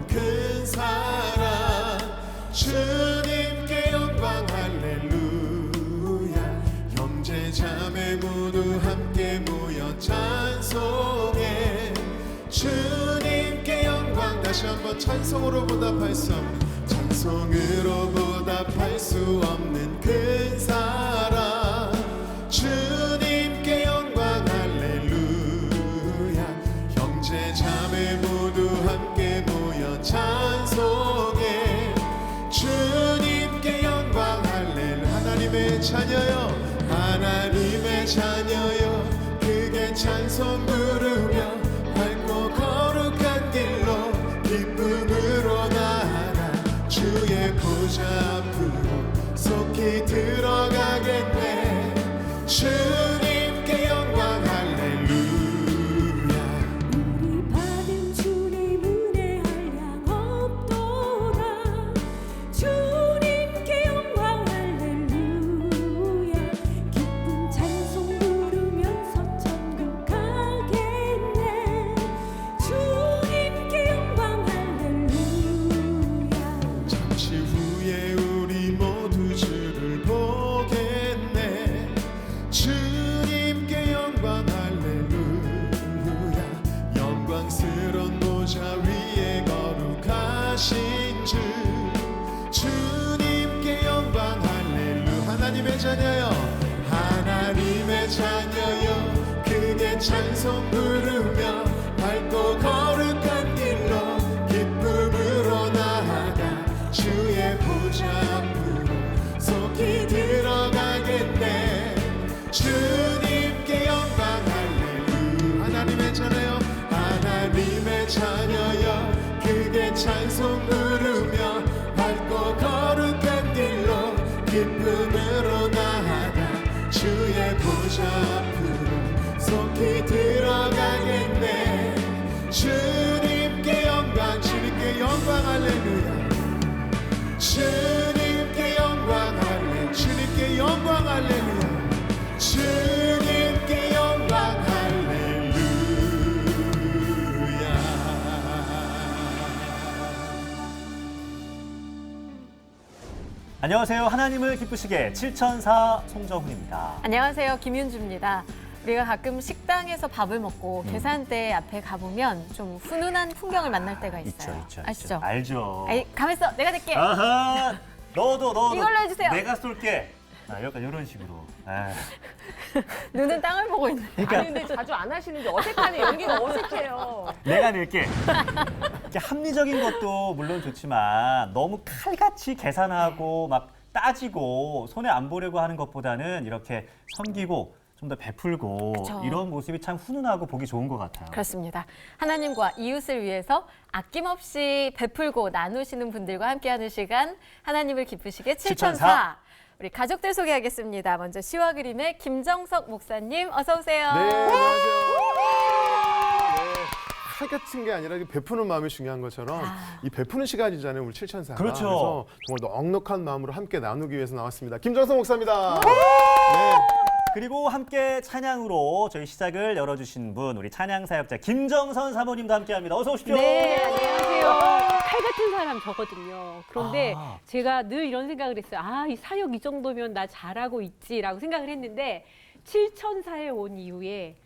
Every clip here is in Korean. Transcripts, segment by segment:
큰 사랑 주님께 영광 할렐루야. 형제 자매 모두 함께 모여 찬송해. 주님께 영광. 다시 한번 찬송으로 보답할 수 없는, 찬송으로 보답할 수 없는 큰 사랑 주님께 영광 할렐루야. 형제 자매 모두 함께 모여 찬송해. 주님께 영광 할렐루야. 하나님의 자녀여, 하나님의 자녀여, 크게 찬송 부르며 밝고 거룩한 길로 기쁨으로 나아가 주의 보좌 앞으로 속히 들어가겠네. 주님께 영광 할렐루야. 우리 받은 주님 은혜 한량 없도다. 주님께 영광 할렐루야. 기쁜 찬송 부르면서 천국 가겠네. 주님께 영광 할렐루야. 잠시 후에 우리 모두 주를 보겠네. 주님께 영광 할렐루야. 영광스러운 보좌 위에 거룩하신 주 주님께 영광 할렐루야. 하나님의 자녀여, 하나님의 자녀여, 크게 찬송 부르며 밝고 거룩한 길로 기쁨으로 나아가 주의 보좌 앞으로 속히 들어가겠네. 주님께 영광 할렐루야. 하나님의 자녀여, 하나님의 자녀여, 크게 찬송 부르며 밝고 거룩한 길로 기쁨으로 나아가 주의 보좌 앞으로 속히 들어가겠네. 주님께 영광, 주님께 영광 할렐루야. 주님께 영광 할렐루야. 주님께 영광 할렐루야. 주님께 영광 할렐루야. 안녕하세요. 하나님을 기쁘시게 7004 송정훈입니다. 안녕하세요. 김윤주입니다. 우리가 가끔 식당에서 밥을 먹고 계산대 앞에 가보면 좀 훈훈한 풍경을 만날 때가 있어요. 있죠. 아시죠? 알죠. 아이, 가만있어. 내가 낼게. 아하, 너도 이걸로 해주세요. 내가 쏠게. 약간 이런 식으로. 눈은 땅을 보고 있네. 그러니까 아니 근데 자주 안 하시는데 어색하네. 연기가 어색해요. 내가 낼게. 이렇게 합리적인 것도 물론 좋지만 너무 칼같이 계산하고 막 따지고 손해 안 보려고 하는 것보다는 이렇게 섬기고 좀 더 베풀고 그쵸. 이런 모습이 참 훈훈하고 보기 좋은 것 같아요. 그렇습니다. 하나님과 이웃을 위해서 아낌없이 베풀고 나누시는 분들과 함께하는 시간, 하나님을 기쁘시게 7004. 우리 가족들 소개하겠습니다. 먼저 시와 그림의 김정석 목사님, 어서 오세요. 네, 안녕하세요. 네, 칼 같은 게 아니라 베푸는 마음이 중요한 것처럼 이 베푸는 시간이잖아요, 우리 7004가. 그렇죠. 그래서 정말 넉넉한 마음으로 함께 나누기 위해서 나왔습니다. 김정석 목사입니다. 네. 그리고 함께 찬양으로 저희 시작을 열어주신 분, 우리 찬양 사역자 김정선 사모님도 함께합니다. 어서 오십시오. 네, 안녕하세요. 칼 같은 사람 저거든요. 그런데 아. 제가 늘 이런 생각을 했어요. 이 사역 이 정도면 나 잘하고 있지라고 생각을 했는데 7004에 온 이후에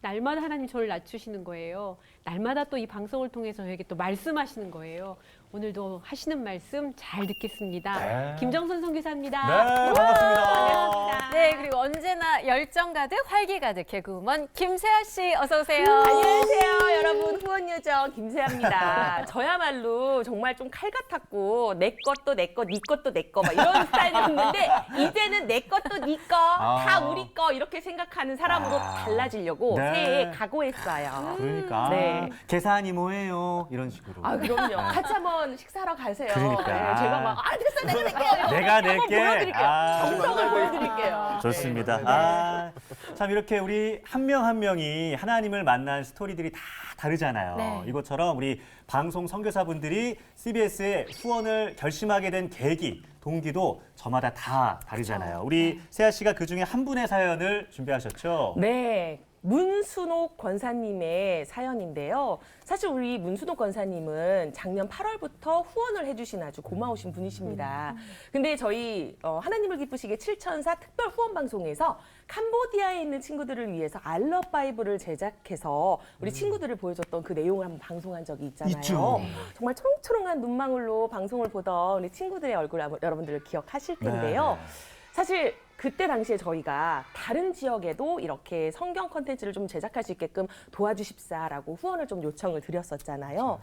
날마다 하나님 저를 낮추시는 거예요. 날마다 또 이 방송을 통해서 저에게 또 말씀하시는 거예요. 오늘도 하시는 말씀 잘 듣겠습니다. 네. 김정선 선교사입니다. 네, 반갑습니다. 네, 그리고 언제나 열정 가득, 활기 가득 개그우먼 김세아 씨, 어서 오세요. 안녕하세요, 여러분. 후원요정 김세아입니다. 저야말로 정말 좀 칼 같았고 내 것도 내 것, 네 것도 내 거 막 이런 스타일이었는데 이제는 내 것도 네 거, 다 우리 거 이렇게 생각하는 사람으로 달라지려고 네. 새해에 각오했어요. 그러니까 네. 계산이 뭐예요? 이런 식으로. 그럼요. 같이 한번 식사하러 가세요. 그러니까. 네, 제가 막 됐어, 내가 낼게요. 내가 한번 낼게. 보여드릴게요. 정성을 보여드릴게요. 좋습니다. 참 이렇게 우리 한 명 한 명이 하나님을 만난 스토리들이 다 다르잖아요. 네. 이것처럼 우리 방송 선교사분들이 CBS에 후원을 결심하게 된 계기, 동기도 저마다 다 다르잖아요. 우리 세아 씨가 그중에 한 분의 사연을 준비하셨죠? 네. 문순옥 권사님의 사연인데요. 사실 우리 문순옥 권사님은 작년 8월부터 후원을 해주신 아주 고마우신 분이십니다. 근데 저희 하나님을 기쁘시게 7천사 특별 후원 방송에서 캄보디아에 있는 친구들을 위해서 알럽 바이블을 제작해서 우리 친구들을 보여줬던 그 내용을 한번 방송한 적이 있잖아요. 있죠. 정말 초롱초롱한 눈망울로 방송을 보던 우리 친구들의 얼굴 여러분들 기억하실 텐데요. 네. 사실 그때 당시에 저희가 다른 지역에도 이렇게 성경 콘텐츠를 좀 제작할 수 있게끔 도와주십사라고 후원을 좀 요청을 드렸었잖아요.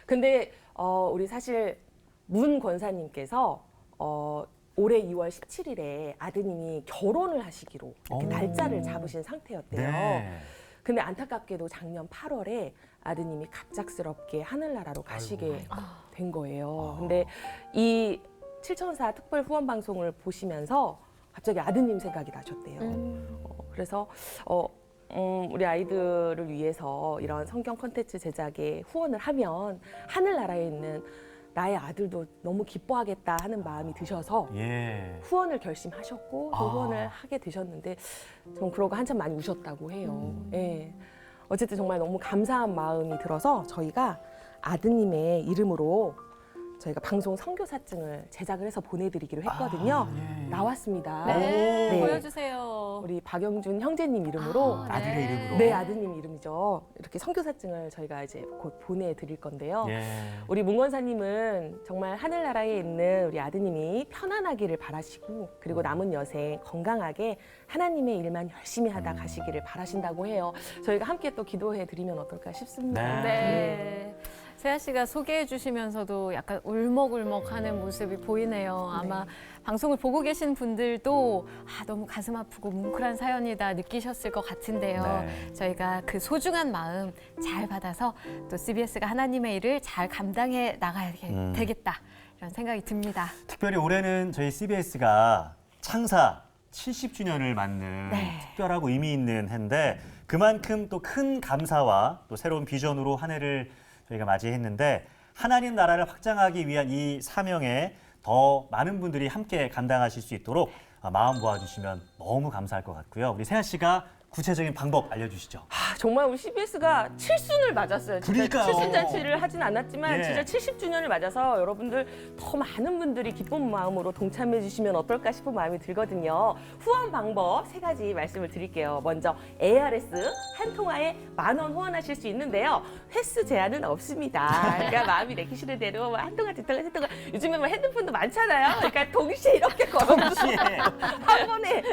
근데 우리 사실 문 권사님께서 올해 2월 17일에 아드님이 결혼을 하시기로 이렇게 오. 날짜를 잡으신 상태였대요. 네. 근데 안타깝게도 작년 8월에 아드님이 갑작스럽게 하늘나라로 가시게 된 거예요. 근데 이 7천사 특별 후원 방송을 보시면서 갑자기 아드님 생각이 나셨대요. 그래서 우리 아이들을 위해서 이런 성경 콘텐츠 제작에 후원을 하면 하늘나라에 있는 나의 아들도 너무 기뻐하겠다 하는 마음이 드셔서 예. 후원을 결심하셨고 또 후원을 하게 되셨는데 전 그러고 한참 많이 우셨다고 해요. 예. 어쨌든 정말 너무 감사한 마음이 들어서 저희가 아드님의 이름으로 저희가 방송 선교사증을 제작을 해서 보내드리기로 했거든요. 예. 나왔습니다. 네, 네. 보여주세요. 우리 박영준 형제님 이름으로 아들의 이름으로. 네, 아드님 이름이죠. 이렇게 선교사증을 저희가 이제 곧 보내드릴 건데요. 예. 우리 문권사님은 정말 하늘나라에 있는 우리 아드님이 편안하기를 바라시고 그리고 남은 여생 건강하게 하나님의 일만 열심히 하다 가시기를 바라신다고 해요. 저희가 함께 또 기도해 드리면 어떨까 싶습니다. 네. 네. 세아 씨가 소개해 주시면서도 약간 울먹울먹하는 모습이 보이네요. 아마 방송을 보고 계신 분들도 너무 가슴 아프고 뭉클한 사연이다 느끼셨을 것 같은데요. 네. 저희가 그 소중한 마음 잘 받아서 또 CBS가 하나님의 일을 잘 감당해 나가야 되겠다 이런 생각이 듭니다. 특별히 올해는 저희 CBS가 창사 70주년을 맞는 네. 특별하고 의미 있는 해인데 그만큼 또 큰 감사와 또 새로운 비전으로 한 해를 저희가 맞이했는데 하나님 나라를 확장하기 위한 이 사명에 더 많은 분들이 함께 감당하실 수 있도록 마음 모아주시면 너무 감사할 것 같고요. 우리 세아 씨가 구체적인 방법 알려주시죠. 정말 우리 CBS가 7순을 맞았어요. 진짜 그러니까요. 7순 잔치를 하진 않았지만 예. 진짜 70주년을 맞아서 여러분들 더 많은 분들이 기쁜 마음으로 동참해 주시면 어떨까 싶은 마음이 들거든요. 후원 방법 3가지 말씀을 드릴게요. 먼저 ARS 한 통화에 10,000원 후원하실 수 있는데요. 횟수 제한은 없습니다. 그러니까 마음이 내키시는 대로 한 통화, 두 통화, 세 통화. 요즘에 뭐 핸드폰도 많잖아요. 그러니까 동시에 이렇게 걸어주시면 한 번에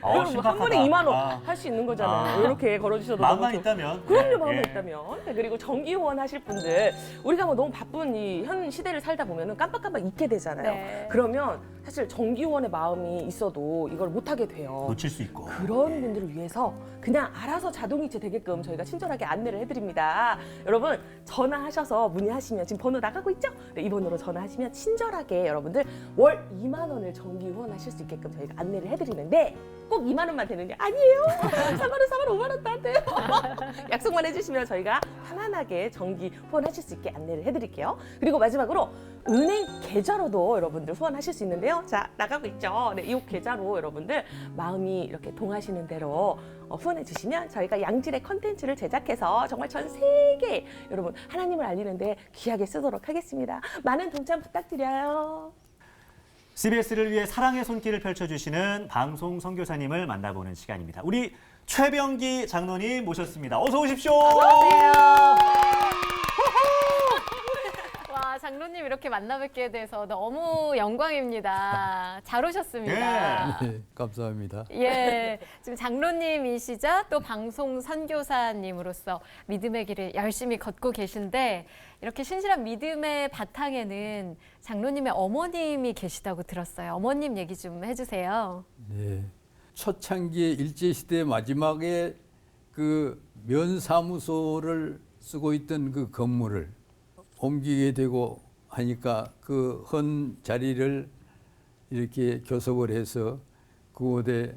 한 신박하다. 번에 2만 원 아. 할 수 있는 거잖아요. 이렇게 걸어주셔도 마음만 너무 있다면. 그럼요, 네, 마음만 예. 있다면. 네, 그리고 정기 후원 하실 분들 우리가 뭐 너무 바쁜 이 현 시대를 살다 보면은 깜빡깜빡 잊게 되잖아요. 네. 그러면 사실 정기 후원의 마음이 있어도 이걸 못 하게 돼요. 놓칠 수 있고. 그런 분들을 위해서 그냥 알아서 자동이체 되게끔 저희가 친절하게 안내를 해드립니다. 여러분 전화하셔서 문의하시면 지금 번호 나가고 있죠? 네, 이 번호로 전화하시면 친절하게 여러분들 월 2만 원을 정기 후원하실 수 있게끔 저희가 안내를 해드리는데 꼭 2만 원만 되는 게 아니에요. 3만 원, 5만 원도 안 돼요. 약속만 해주시면 저희가 편안하게 정기 후원하실 수 있게 안내를 해드릴게요. 그리고 마지막으로 은행 계좌로도 여러분들 후원하실 수 있는데요. 자, 나가고 있죠. 네, 이 계좌로 여러분들 마음이 이렇게 동하시는 대로 후원해 주시면 저희가 양질의 컨텐츠를 제작해서 정말 전 세계 여러분 하나님을 알리는데 귀하게 쓰도록 하겠습니다. 많은 동참 부탁드려요. CBS를 위해 사랑의 손길을 펼쳐주시는 방송 선교사님을 만나보는 시간입니다. 우리 최병기 장로님 모셨습니다. 어서 오십시오. 와, 장로님 이렇게 만나 뵙게 돼서 너무 영광입니다. 잘 오셨습니다. 네, 감사합니다. 예, 지금 장로님이시자 또 방송 선교사님으로서 믿음의 길을 열심히 걷고 계신데 이렇게 신실한 믿음의 바탕에는 장로님의 어머님이 계시다고 들었어요. 어머님 얘기 좀 해주세요. 네, 초창기 일제시대 마지막에 그 면사무소를 쓰고 있던 그 건물을 옮기게 되고 하니까 그 헌 자리를 이렇게 교섭을 해서 그곳에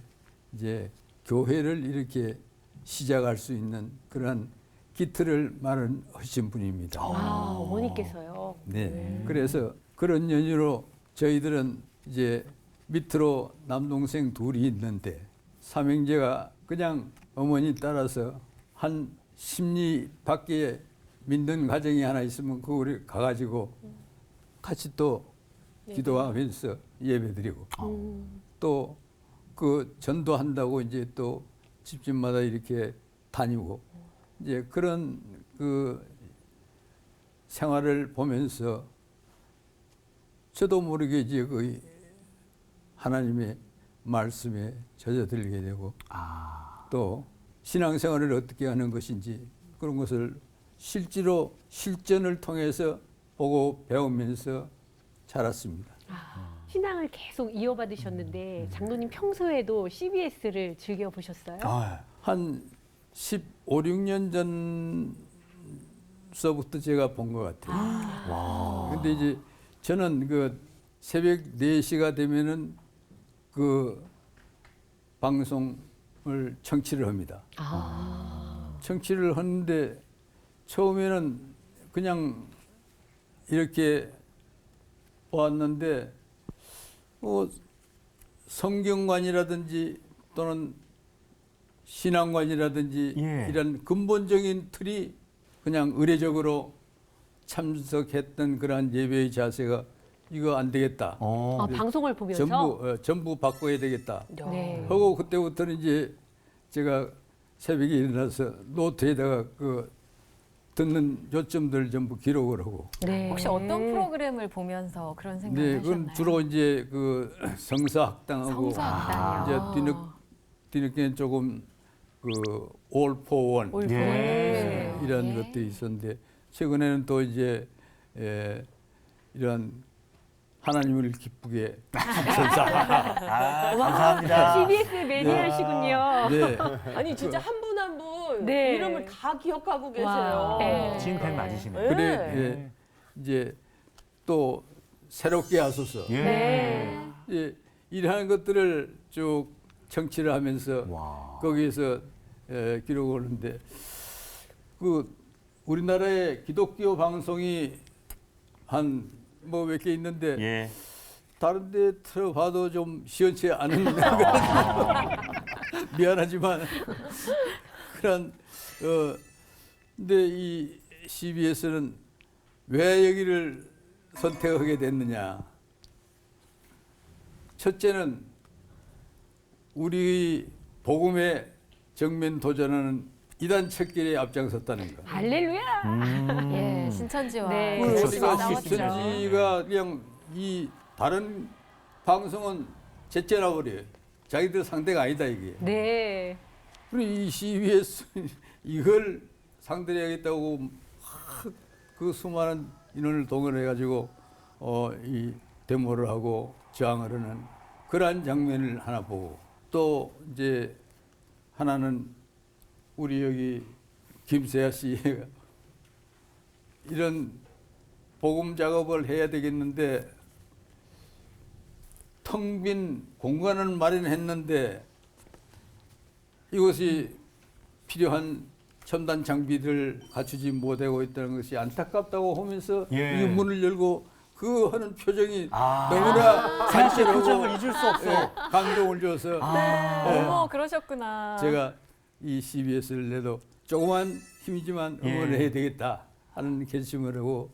이제 교회를 이렇게 시작할 수 있는 그런 기틀을 마련하신 분입니다. 아, 어머니께서요. 네. 그래서 그런 연유로 저희들은 이제 밑으로 남동생 둘이 있는데 삼형제가 그냥 어머니 따라서 한 심리 밖에 믿는 가정이 하나 있으면 그 우리 가가지고 같이 또 기도하면서 예배드리고 또 그 전도한다고 이제 또 집집마다 이렇게 다니고 이제 그런 그 생활을 보면서 저도 모르게 이제 그 하나님의 말씀에 젖어들게 되고 또 신앙생활을 어떻게 하는 것인지 그런 것을 실제로 실전을 통해서 보고 배우면서 자랐습니다. 신앙을 계속 이어받으셨는데 장로님 평소에도 CBS를 즐겨 보셨어요? 한 15, 16년 전서부터 제가 본 것 같아요. 근데 이제 저는 그 새벽 4시가 되면은 그 방송을 청취를 합니다. 청취를 하는데 처음에는 그냥 이렇게 보았는데 성경관이라든지 또는 신앙관이라든지 예. 이런 근본적인 틀이 그냥 의례적으로 참석했던 그러한 예배의 자세가 이거 안 되겠다. 아, 방송을 보면서 전부 바꿔야 되겠다. 네. 하고 그때부터는 이제 제가 새벽에 일어나서 노트에다가 그 듣는 요점들 전부 기록을 하고. 네. 혹시 어떤 프로그램을 보면서 그런 생각을 네, 하셨나요? 그건 주로 이제 그 성사학당하고 성사학당이요. 이제 뒤늦게는 조금 그 All for One 올 예. 이런 예. 것도 있었는데 최근에는 또 이제 이런 하나님을 기쁘게 감사합니다. CBS 매니아시군요. 네. 아니 진짜 한 분 한 분 네. 이름을 다 기억하고 계세요. 와. 네. 찐팬 맞으시네요. 네. 그래 이제 또 새롭게 하소서. 예. 네. 예, 이러한 것들을 쭉 청취를 하면서 와. 거기에서 기록을 하는데 그 우리나라의 기독교 방송이 한 뭐 몇 개 있는데 예. 다른 데 들어봐도 좀 시원치 않은 미안하지만 그런 근데 이 CBS는 왜 여기를 선택하게 됐느냐? 첫째는 우리 복음의 정면 도전하는 이단 척결에 앞장섰다는 거. 할렐루야. 예, 신천지와 네. 그렇죠. 우리가 싸웠죠. 신천지가 그냥 이 다른 방송은 제쳐놔 버려요. 자기들 상대가 아니다 이게. 네. 그리고 이 CBS 이걸 상대해야겠다고 그 수많은 인원을 동원해 가지고 이 데모를 하고 저항을 하는 그러한 장면을 하나 보고 또 이제 하나는 우리 여기 김세아 씨가 이런 복음 작업을 해야 되겠는데 텅 빈 공간을 마련했는데 이것이 필요한 첨단 장비를 갖추지 못하고 있다는 것이 안타깝다고 하면서 예. 이 문을 열고 그 하는 표정이 아. 너무나 세아 씨의 간절하고 표정을 잊을 수 없어. 예, 감동을 줘서 어머, 그러셨구나. 제가 이 CBS를 내도 조그만 힘이지만 응원을 예. 해야 되겠다 하는 결심을 하고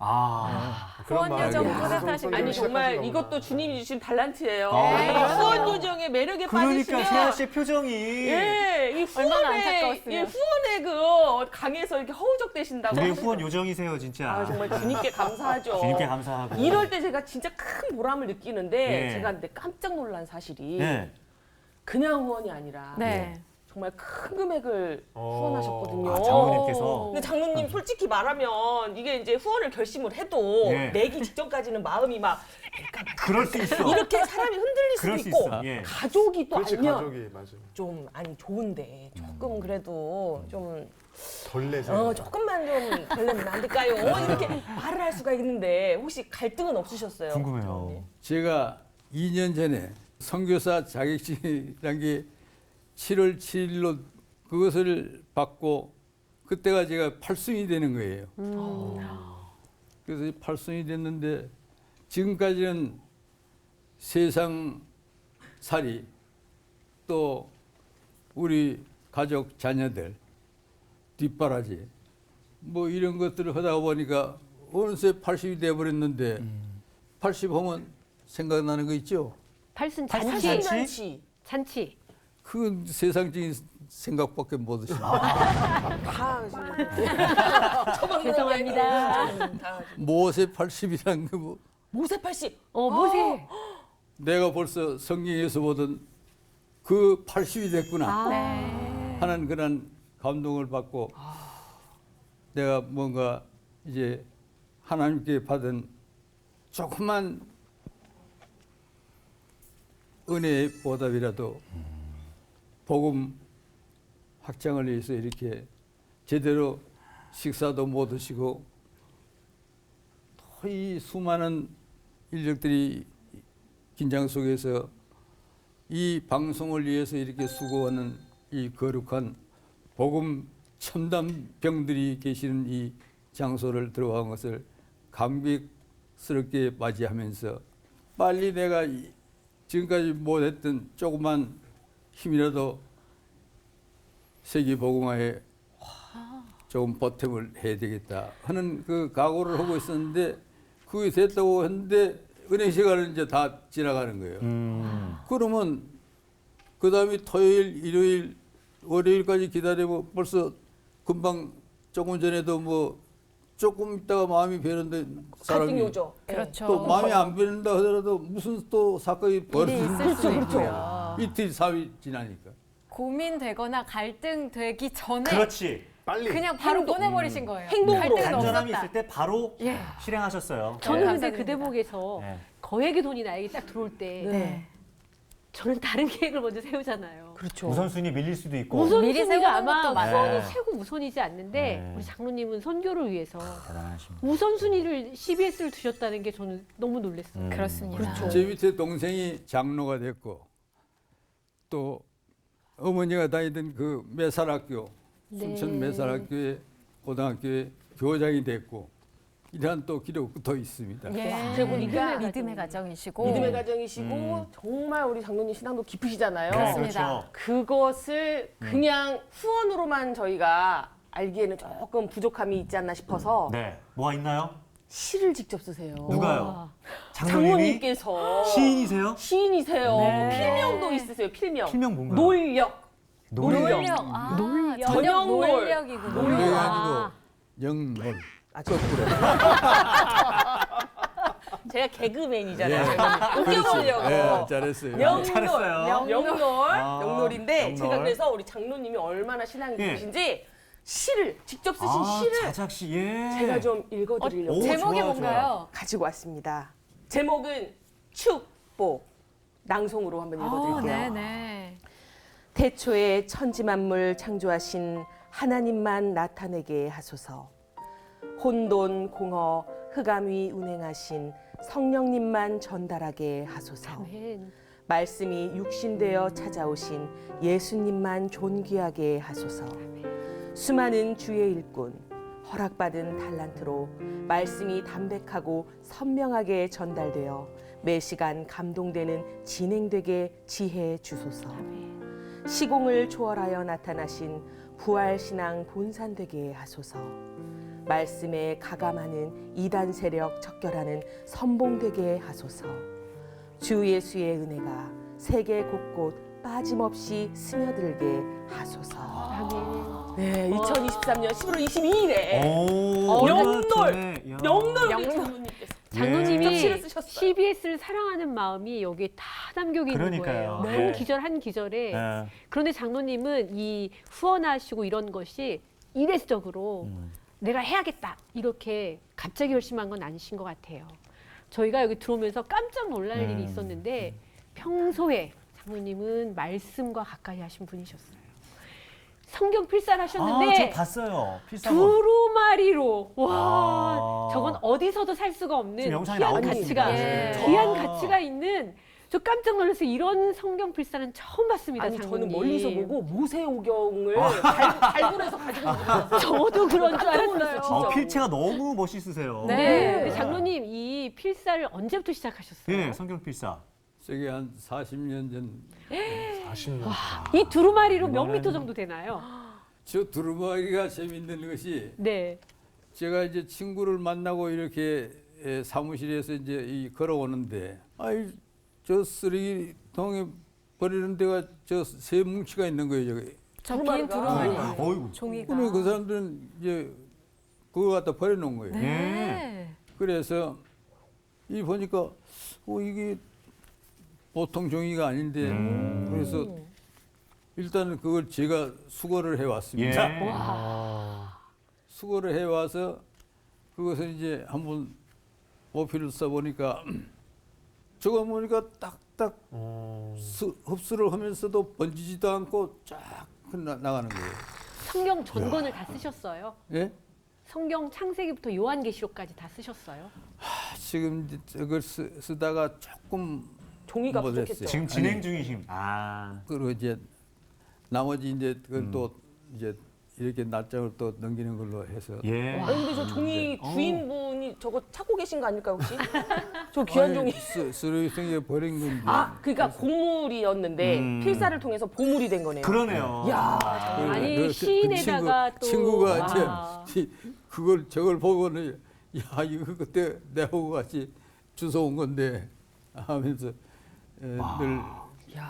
후원 요정 뿌듯하시고 아니 정말 이것도 주님이 주신 달란트예요. 아. 이 후원 요정의 매력에 그러니까 빠지시면 세아 씨의 표정이 예, 이 얼마나 후원의 안타까웠으면. 후원의 그 강에서 이렇게 허우적대신다고. 우리 후원 요정이세요 진짜. 아 정말 주님께 감사하죠. 주님께 감사하고. 이럴 때 제가 진짜 큰 보람을 느끼는데 예. 제가 근데 깜짝 놀란 사실이 예. 그냥 후원이 아니라 네. 정말 큰 금액을 후원하셨거든요. 아, 장로님께서. 근데 장로님 솔직히 말하면 이게 이제 후원을 결심을 해도 예. 내기 직전까지는 마음이 막 그럴 수 있어. 이렇게 사람이 흔들릴 그럴 수도 수 있고 있어. 예. 가족이 또 그렇지 알면 가족이 맞아. 좀 아니 좋은데 조금 그래도 좀 덜 내세요. 조금만 좀 되려면 안 될까요? 이렇게 말을 할 수가 있는데 혹시 갈등은 없으셨어요? 궁금해요. 제가 2년 전에 선교사 자격증이란 게 7월 7일로 그것을 받고 그때가 제가 8순이 되는 거예요. 그래서 8순이 됐는데 지금까지는 세상 살이 또 우리 가족 자녀들 뒷바라지 뭐 이런 것들을 하다 보니까 어느새 80이 돼버렸는데 80 하면 생각나는 거 있죠? 팔순 팔순 잔치. 잔치? 잔치. 그 세상적인 생각밖에 못 하시네. 죄송합니다. 모세 80이라는 게 뭐 모세 80. 모세. 내가 벌써 성경에서 보던 그 80이 됐구나 네. 하는 그런 감동을 받고 내가 뭔가 이제 하나님께 받은 조그만 은혜의 보답이라도 복음 확장을 위해서 이렇게 제대로 식사도 못 드시고 또 이 수많은 인력들이 긴장 속에서 이 방송을 위해서 이렇게 수고하는 이 거룩한 복음 첨단병들이 계시는 이 장소를 들어간 것을 감격스럽게 맞이하면서 빨리 내가 지금까지 못했던 조그만 힘이라도 세계 복음화에 조금 보탬을 해야 되겠다 하는 그 각오를 하고 있었는데 그게 됐다고 했는데 은행 시간은 이제 다 지나가는 거예요. 그러면 그 다음에 토요일, 일요일, 월요일까지 기다리고 벌써 금방 조금 전에도 뭐 조금 있다가 마음이 변는데 사람이 갈등이 오죠. 그렇죠. 또 마음이 안 변는다 하더라도 무슨 또 사건이 벌어질 있을 수 있고요. 이틀, 4일 지나니까. 고민되거나 갈등되기 전에 그렇지. 빨리. 그냥 바로 보내버리신 거예요. 행동으로. 갈등은 간절함이 없었다. 있을 때 바로 예. 실행하셨어요. 저는 근데 감사드립니다. 그 대목에서 네. 거액의 돈이 나에게 딱 들어올 때 네. 저는 다른 계획을 먼저 세우잖아요. 그렇죠. 우선순위 밀릴 수도 있고. 미리 우선순위가 세우는 아마 것도 맞아요. 후원이 네. 최고 우선이지 않는데 네. 우리 장로님은 선교를 위해서 대단하십니다. 우선순위를 CBS를 두셨다는 게 저는 너무 놀랐어요. 그렇습니다. 그렇죠. 제 밑에 동생이 장로가 됐고 또 어머니가 다니던 그 매살학교, 네. 순천 매살학교에 고등학교에 교장이 됐고 이러한 또 기록도 더 있습니다. 예. 그러니까 믿음의 가정이시고 믿음의 가정이시고 정말 우리 장로님 신앙도 깊으시잖아요. 네, 그렇습니다. 그렇죠. 그것을 그냥 후원으로만 저희가 알기에는 조금 부족함이 있지 않나 싶어서 네. 뭐가 있나요? 시를 직접 쓰세요. 누가요? 장로님이 장로님께서 시인이세요? 시인이세요. 네. 필명도 있으세요. 필명. 필명 뭔가요? 놀력. 놀력. 놀력. 아, 놀력. 저녁 저녁놀. 놀력이구나. 놀력이 아. 아니고 영놀. 제가 개그맨이잖아요. 웃겨보려고. 예, 잘했어요. 영놀. 잘했어요. 영놀. 아, 영놀인데 영놀. 제가 그래서 우리 장로님이 얼마나 신앙이 예. 깊으신지 시를 직접 쓰신 아, 시를 자작시. 예. 제가 좀 읽어드리려고 오, 제목이 좋아요, 뭔가요? 가지고 왔습니다. 제목은 축복. 낭송으로 한번 읽어드릴게요. 네네. 태초에 천지만물 창조하신 하나님만 나타내게 하소서. 혼돈 공허 흑암 위 운행하신 성령님만 전달하게 하소서. 아멘. 말씀이 육신되어 찾아오신 예수님만 존귀하게 하소서. 수많은 주의 일꾼 허락받은 달란트로 말씀이 담백하고 선명하게 전달되어 매 시간 감동되는 진행되게 지혜해 주소서. 시공을 초월하여 나타나신 부활신앙 본산되게 하소서. 말씀에 가감하는 이단 세력 척결하는 선봉되게 하소서. 주 예수의 은혜가 세계 곳곳 빠짐없이 스며들게 하소서. 아멘. 네, 2023년 11월 22일에 오, 영놀! 야. 영놀 우리 영놀. 장로님께서 장로님이 시를 쓰셨어요. CBS를 사랑하는 마음이 여기에 다 담겨 있는 그러니까요. 거예요. 네. 한 기절 한 기절에. 네. 그런데 장로님은 이 후원하시고 이런 것이 일회적으로 내가 해야겠다 이렇게 갑자기 결심한 건 아니신 것 같아요. 저희가 여기 들어오면서 깜짝 놀랄 일이 있었는데 평소에 장로님은 말씀과 가까이 하신 분이셨어요. 성경 필사를 아, 저 하셨는데 봤어요. 필사본. 두루마리로 와 아. 저건 어디서도 살 수가 없는 지금 영상에 귀한 나오고 가치가 있습니다. 예. 귀한 와. 가치가 있는 저 깜짝 놀라서 이런 성경 필사는 처음 봤습니다. 아니 장로님. 저는 멀리서 보고 모세오경을 발굴해서 가지고 있는 저도 그런 줄 깜짝 놀랐어요, 알았어요. 진짜. 필체가 너무 멋있으세요. 네. 네. 근데 장로님 이 필사를 언제부터 시작하셨어요? 예, 성경 필사. 저기 한 40년 전 40년. 이 두루마리로 몇 미터 정도 되나요? 저 두루마리가 재밌는 것이 네. 제가 이제 친구를 만나고 이렇게 사무실에서 이제 걸어오는데 아이 저 쓰레기통에 버리는 데가 저 세 뭉치가 있는 거예요. 저기. 저 긴 두루마리 어이구. 종이가. 그러면 그 사람들은 이제 그거 갖다 버려놓은 거예요. 네. 그래서 이 보니까 이게 보통 종이가 아닌데 그래서 일단은 그걸 제가 수거를 해왔습니다. 예. 수거를 해와서 그것을 이제 한번 모피를 써보니까 저거 보니까 딱딱 흡수를 하면서도 번지지도 않고 쫙 나가는 거예요. 성경 전권을 다 쓰셨어요? 예? 성경 창세기부터 요한계시록까지 다 쓰셨어요? 지금 이제 저걸 쓰다가 조금 종이가 못했어요. 부족했죠. 지금 진행 중이심. 아. 그리고 이제 나머지 이제 그걸 또 이제 이렇게 낱장을 또 넘기는 걸로 해서 예. 아니, 근데 저 종이 주인분이 저거 찾고 계신 거 아닐까요 혹시? 저 귀한 종이. 쓰레기통에 버린 건지. 아, 그러니까 곡물이었는데 필사를 통해서 보물이 된 거네요. 그러네요. 야, 아니 시인에다가 또 친구가 와. 이제 그걸 저걸 보고는 야 이거 그때 내하고 같이 주워 온 건데 하면서 늘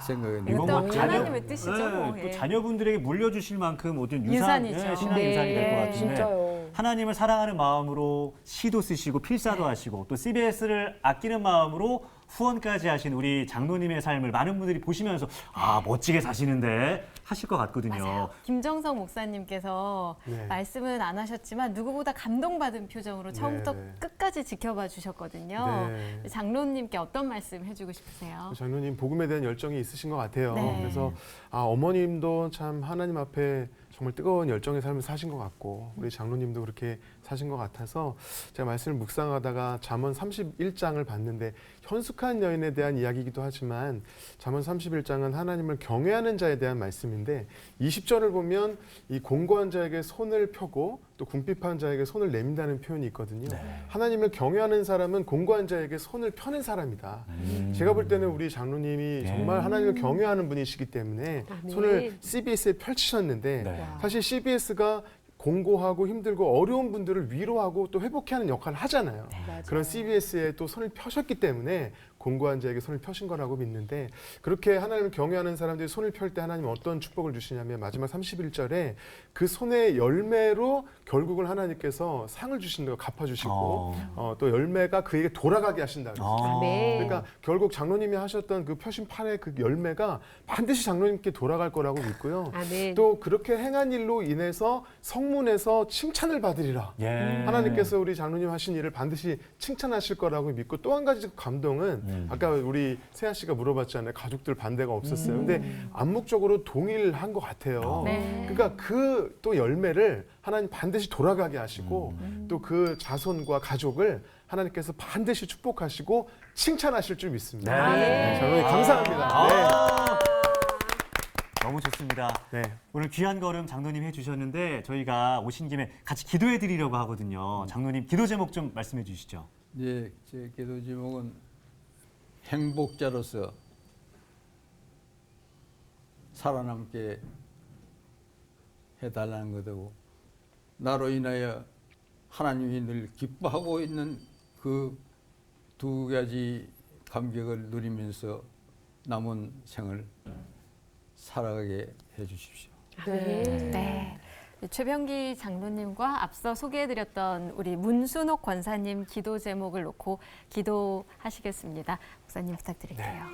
생각이 나요. 이건 이건 또 뭐 하나님의 뜻이죠. 뭐. 또 예. 자녀분들에게 물려주실 만큼 어떤 유산이죠. 신앙 네. 유산이 될 것 같은데 진짜요. 하나님을 사랑하는 마음으로 시도 쓰시고 필사도 하시고 또 CBS를 아끼는 마음으로 후원까지 하신 우리 장로님의 삶을 많은 분들이 보시면서 아 멋지게 사시는데 하실 것 같거든요. 맞아요. 김정성 목사님께서 네. 말씀은 안 하셨지만 누구보다 감동받은 표정으로 처음부터 네. 끝까지 지켜봐 주셨거든요. 네. 장로님께 어떤 말씀 해주고 싶으세요? 장로님 복음에 대한 열정이 있으신 것 같아요. 네. 그래서 어머님도 참 하나님 앞에 정말 뜨거운 열정의 삶을 사신 것 같고 우리 장로님도 그렇게 사신 것 같아서 제가 말씀을 묵상하다가 잠언 31장을 봤는데 현숙한 여인에 대한 이야기이기도 하지만 잠언 31장은 하나님을 경외하는 자에 대한 말씀인데 20절을 보면 이 공고한 자에게 손을 펴고 또 궁핍한 자에게 손을 내민다는 표현이 있거든요. 하나님을 경외하는 사람은 공고한 자에게 손을 펴는 사람이다. 제가 볼 때는 우리 장로님이 정말 하나님을 경외하는 분이시기 때문에 아멘. 손을 CBS에 펼치셨는데 네. 사실 CBS가 공고하고 힘들고 어려운 분들을 위로하고 또 회복하는 역할을 하잖아요. 그런 CBS에 또 손을 펴셨기 때문에 공고한 자에게 손을 펴신 거라고 믿는데 그렇게 하나님을 경외하는 사람들이 손을 펼 때 하나님은 어떤 축복을 주시냐면 마지막 31절에 그 손의 열매로 결국은 하나님께서 상을 주신다고 갚아주시고 또 열매가 그에게 돌아가게 하신다 그랬어요. 네. 그러니까 결국 장로님이 하셨던 그 펴신 판의 그 열매가 반드시 장로님께 돌아갈 거라고 믿고요. 아멘. 또 그렇게 행한 일로 인해서 성문에서 칭찬을 받으리라. 예. 하나님께서 우리 장로님 하신 일을 반드시 칭찬하실 거라고 믿고 또 한 가지 감동은 아까 우리 세아 씨가 물어봤잖아요. 가족들 반대가 없었어요. 근데 암묵적으로 동일한 것 같아요. 네. 그러니까 그 또 열매를 하나님 반드시 돌아가게 하시고 또 그 자손과 가족을 하나님께서 반드시 축복하시고 칭찬하실 줄 믿습니다. 네. 장로님 감사합니다. 너무 좋습니다. 네. 네. 오늘 귀한 걸음 장로님 해주셨는데 저희가 오신 김에 같이 기도해 드리려고 하거든요. 장로님 기도 제목 좀 말씀해 주시죠. 예, 제 기도 제목은 행복자로서 살아남게 해달라는 것이고 나로 인하여 하나님이 늘 기뻐하고 있는 그 두 가지 감격을 누리면서 남은 생을 살아가게 해주십시오. 네. 최병기 장로님과 앞서 소개해드렸던 우리 문순옥 권사님 기도 제목을 놓고 기도하시겠습니다. 목사님 부탁드릴게요.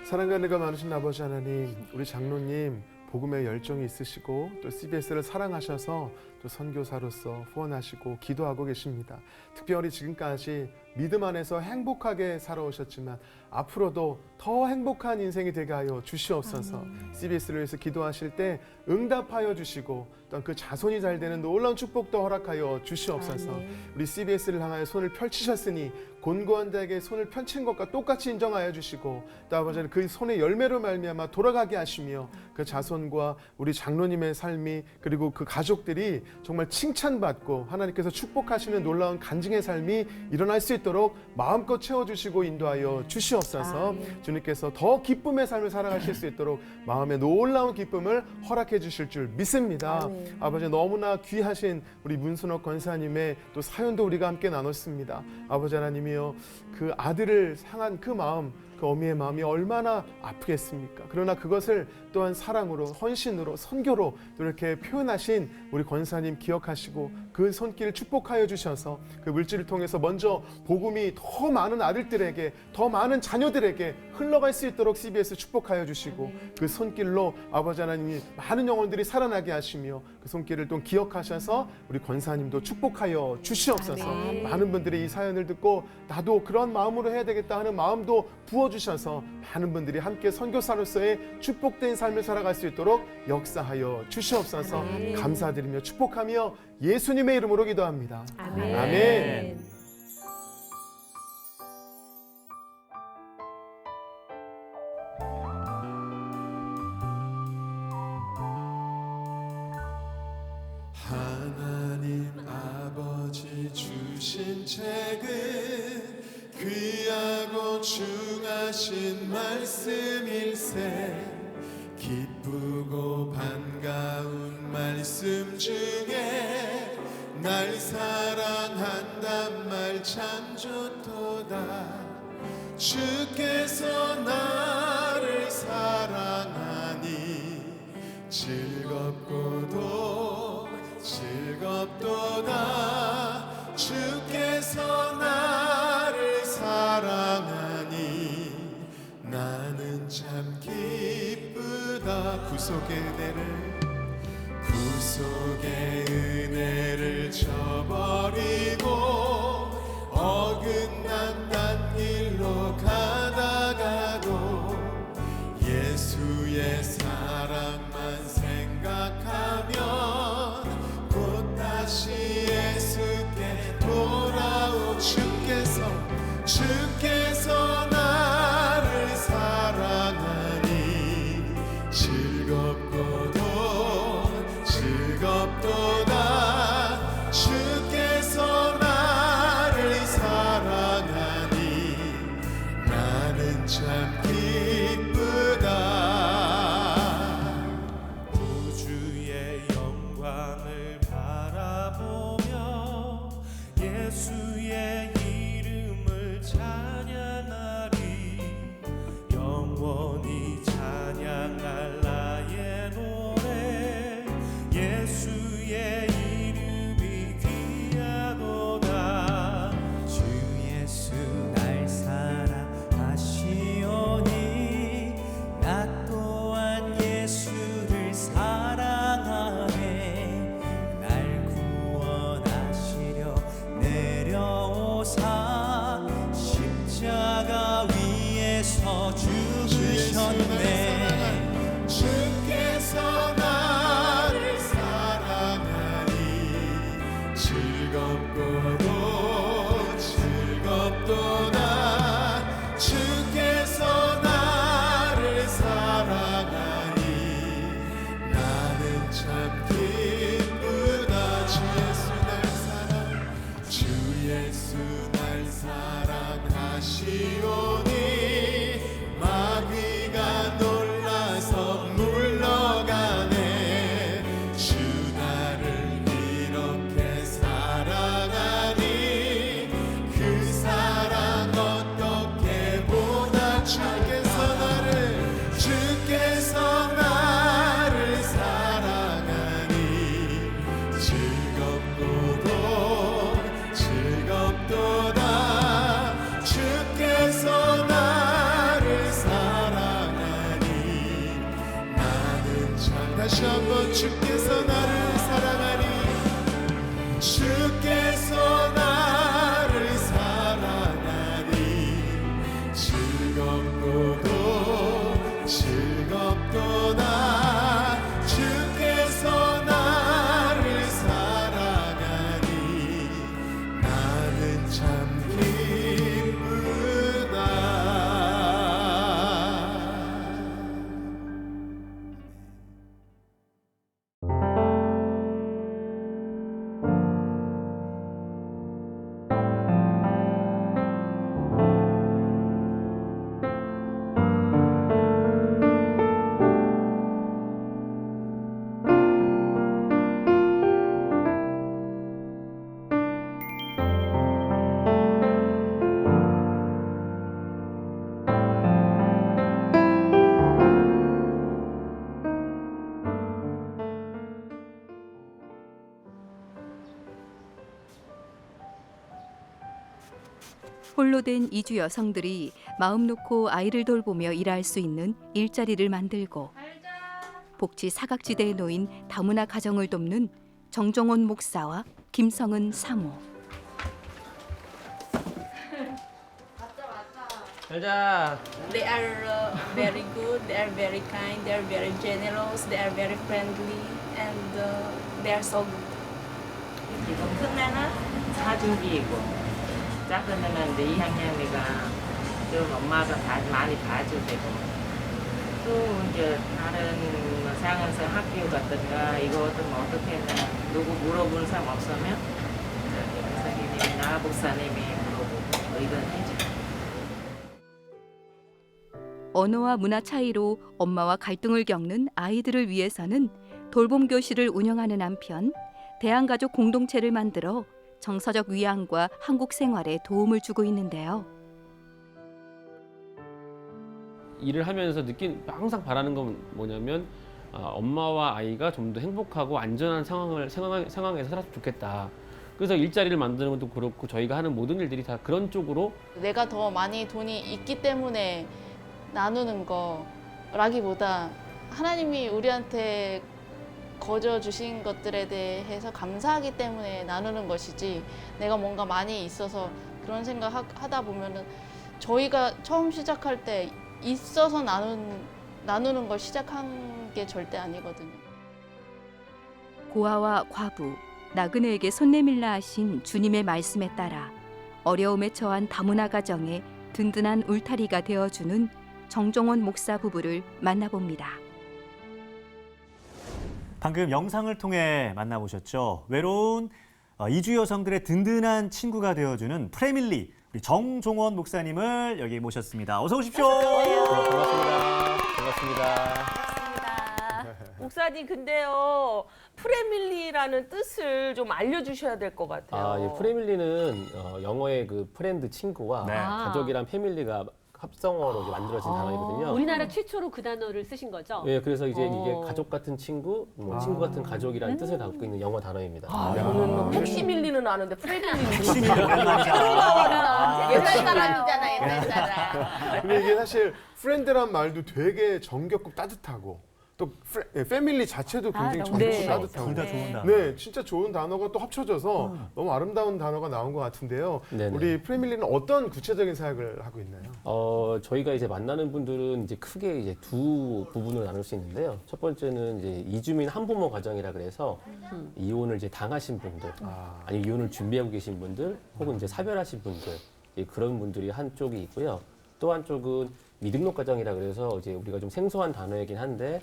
사랑과 은혜가 많으신 아버지 하나님, 우리 장로님 복음의 열정이 있으시고 또 CBS를 사랑하셔서 또 선교사로서 후원하시고 기도하고 계십니다. 특별히 지금까지 믿음 안에서 행복하게 살아오셨지만 앞으로도 더 행복한 인생이 되게 하여 주시옵소서. CBS를 위해서 기도하실 때 응답하여 주시고 또한 그 자손이 잘 되는 놀라운 축복도 허락하여 주시옵소서. 우리 CBS를 향하여 손을 펼치셨으니 곤고한 자에게 손을 펼친 것과 똑같이 인정하여 주시고 또 아버지는 그 손의 열매로 말미암아 돌아가게 하시며 그 자손과 우리 장로님의 삶이 그리고 그 가족들이 정말 칭찬받고 하나님께서 축복하시는 놀라운 간증의 삶이 일어날 수 있도록 있도록 마음껏 채워주시고 인도하여 주시옵소서. 주님께서 더 기쁨의 삶을 살아가실 수 있도록 마음의 놀라운 기쁨을 허락해 주실 줄 믿습니다. 아버지, 너무나 귀하신 우리 문순옥 권사님의 또 사연도 우리가 함께 나눴습니다. 아버지 하나님이여, 그 아들을 향한 그 마음, 그 어미의 마음이 얼마나 아프겠습니까? 그러나 그것을 또한 사랑으로, 헌신으로, 선교로 또 이렇게 표현하신 우리 권사님 기억하시고 그 손길을 축복하여 주셔서 그 물질을 통해서 먼저 복음이 더 많은 아들들에게, 더 많은 자녀들에게 흘러갈 수 있도록 CBS 축복하여 주시고 그 손길로 아버지 하나님이 많은 영혼들이 살아나게 하시며 그 손길을 또 기억하셔서 우리 권사님도 축복하여 주시옵소서. 많은 분들이 이 사연을 듣고 나도 그런 마음으로 해야 되겠다 하는 마음도 부어주셔서 많은 분들이 함께 선교사로서의 축복된 삶을 살아갈 수 있도록 역사하여 주시옵소서. 감사드리며 축복하며 예수님의 이름으로 기도합니다. 아멘. 하나님 아버지 주신 책은 귀하고 중하신 말씀일세. 기쁘고 반가운 말씀 중에 날 사랑한단 말 참 좋도다. 주께서 나를 사랑하니 즐겁도다. 주께서 나를 사랑하니 나는 참 기쁘다. 구속의 은혜를 저버리고 어긋난 길로 가다가도 예수의 사랑만 생각하면 곧 다시 예수께 돌아오. 주께서 나를 사랑하니 즐겁도다. 주께서 나를 사랑하니 나는 참 기쁘다. 우주의 영광을 바라보며 예수의 이름을 찬양하리. 영원히 찬양할 나의 노래. 예수의 이름이 귀하도다. 주 예수 날 사랑하시오니 나 또한 예수를 사랑하네. 날 구원하시려 내려오사 십자가 위에서 죽으셨네. 주께서 나를 사랑하니 즐겁도다. 주께서 나를 사랑하니 나는 참 기쁘다. 주 예수 날 사랑하시오니 마귀가 놀라서 물러가네. 주 나를 이렇게 사랑하니 그 사랑 어떻게 보다. 주께서 나를 사랑하니 즐겁도다. 주께서 홀로 된 이주 여성들이 마음 놓고 아이를 돌보며 일할 수 있는 일자리를 만들고 복지 사각지대에 놓인 다문화 가정을 돕는 정종원 목사와 김성은 사모. 잘자. They are very good, they are very kind, they are very generous, they are very friendly, and they are so good. 지금 큰 애는 사춘기이고 작은 애는 이제 2학년이가 좀 엄마가 많이 봐주되고 또 이제 다른 뭐 상한서 학교 같든가 이것도 뭐 어떻게 했나 누구 물어보는 사람 없으면 선생님이나 목사님이 물어보고 의견해줘. 언어와 문화 차이로 엄마와 갈등을 겪는 아이들을 위해서는 돌봄 교실을 운영하는 한편 대한가족 공동체를 만들어 정서적 위안과 한국 생활에 도움을 주고 있는데요. 일을 하면서 항상 바라는 건 뭐냐면 엄마와 아이가 좀 더 행복하고 안전한 상황에서 살았으면 좋겠다. 그래서 일자리를 만드는 것도 그렇고 저희가 하는 모든 일들이 다 그런 쪽으로 내가 더 많이 돈이 있기 때문에 나누는 거라기보다 하나님이 우리한테 거저 주신 것들에 대해서 감사하기 때문에 나누는 것이지 내가 뭔가 많이 있어서 그런 생각 하다 보면은 저희가 처음 시작할 때 있어서 나누는 걸 시작한 게 절대 아니거든요. 고아와 과부, 나그네에게 손 내밀라 하신 주님의 말씀에 따라 어려움에 처한 다문화 가정에 든든한 울타리가 되어주는 정종원 목사 부부를 만나봅니다. 방금 영상을 통해 만나보셨죠. 외로운 이주 여성들의 든든한 친구가 되어주는 프레밀리 우리 정종원 목사님을 여기 모셨습니다. 어서 오십시오. 반갑습니다. 목사님 근데요 프레밀리라는 뜻을 좀 알려주셔야 될 것 같아요. 프레밀리는 영어의 그 프렌드 친구와 네. 가족이란 패밀리가 합성어로 이제 만들어진 단어이거든요. 우리나라 최초로 그 단어를 쓰신 거죠? 예, 그래서 이제 이게 가족 같은 친구, 친구 같은 가족이라는 뜻을 갖고 있는 영어 단어입니다. 저는 핵시밀리는 아는데 프레밀리는 핵심이 오랜만이죠. 옛날 사람이잖아 옛날 사람. 근데 이게 사실 프렌드란 말도 되게 정겹고 따뜻하고 또 패밀리 자체도 굉장히 정겹고 네. 따뜻하고 둘 다 좋은 단어. 네, 진짜 좋은 단어가 또 합쳐져서 너무 아름다운 단어가 나온 것 같은데요. 네네. 우리 프레밀리는 어떤 구체적인 사역을 하고 있나요? 저희가 이제 만나는 분들은 이제 크게 이제 두 부분을 나눌 수 있는데요. 첫 번째는 이제 이주민 한부모 가정이라 그래서 이혼을 이제 당하신 분들, 아니 이혼을 준비하고 계신 분들, 혹은 이제 사별하신 분들, 그런 분들이 한쪽이 있고요. 또 한쪽은 미등록 가정이라 그래서 이제 우리가 좀 생소한 단어이긴 한데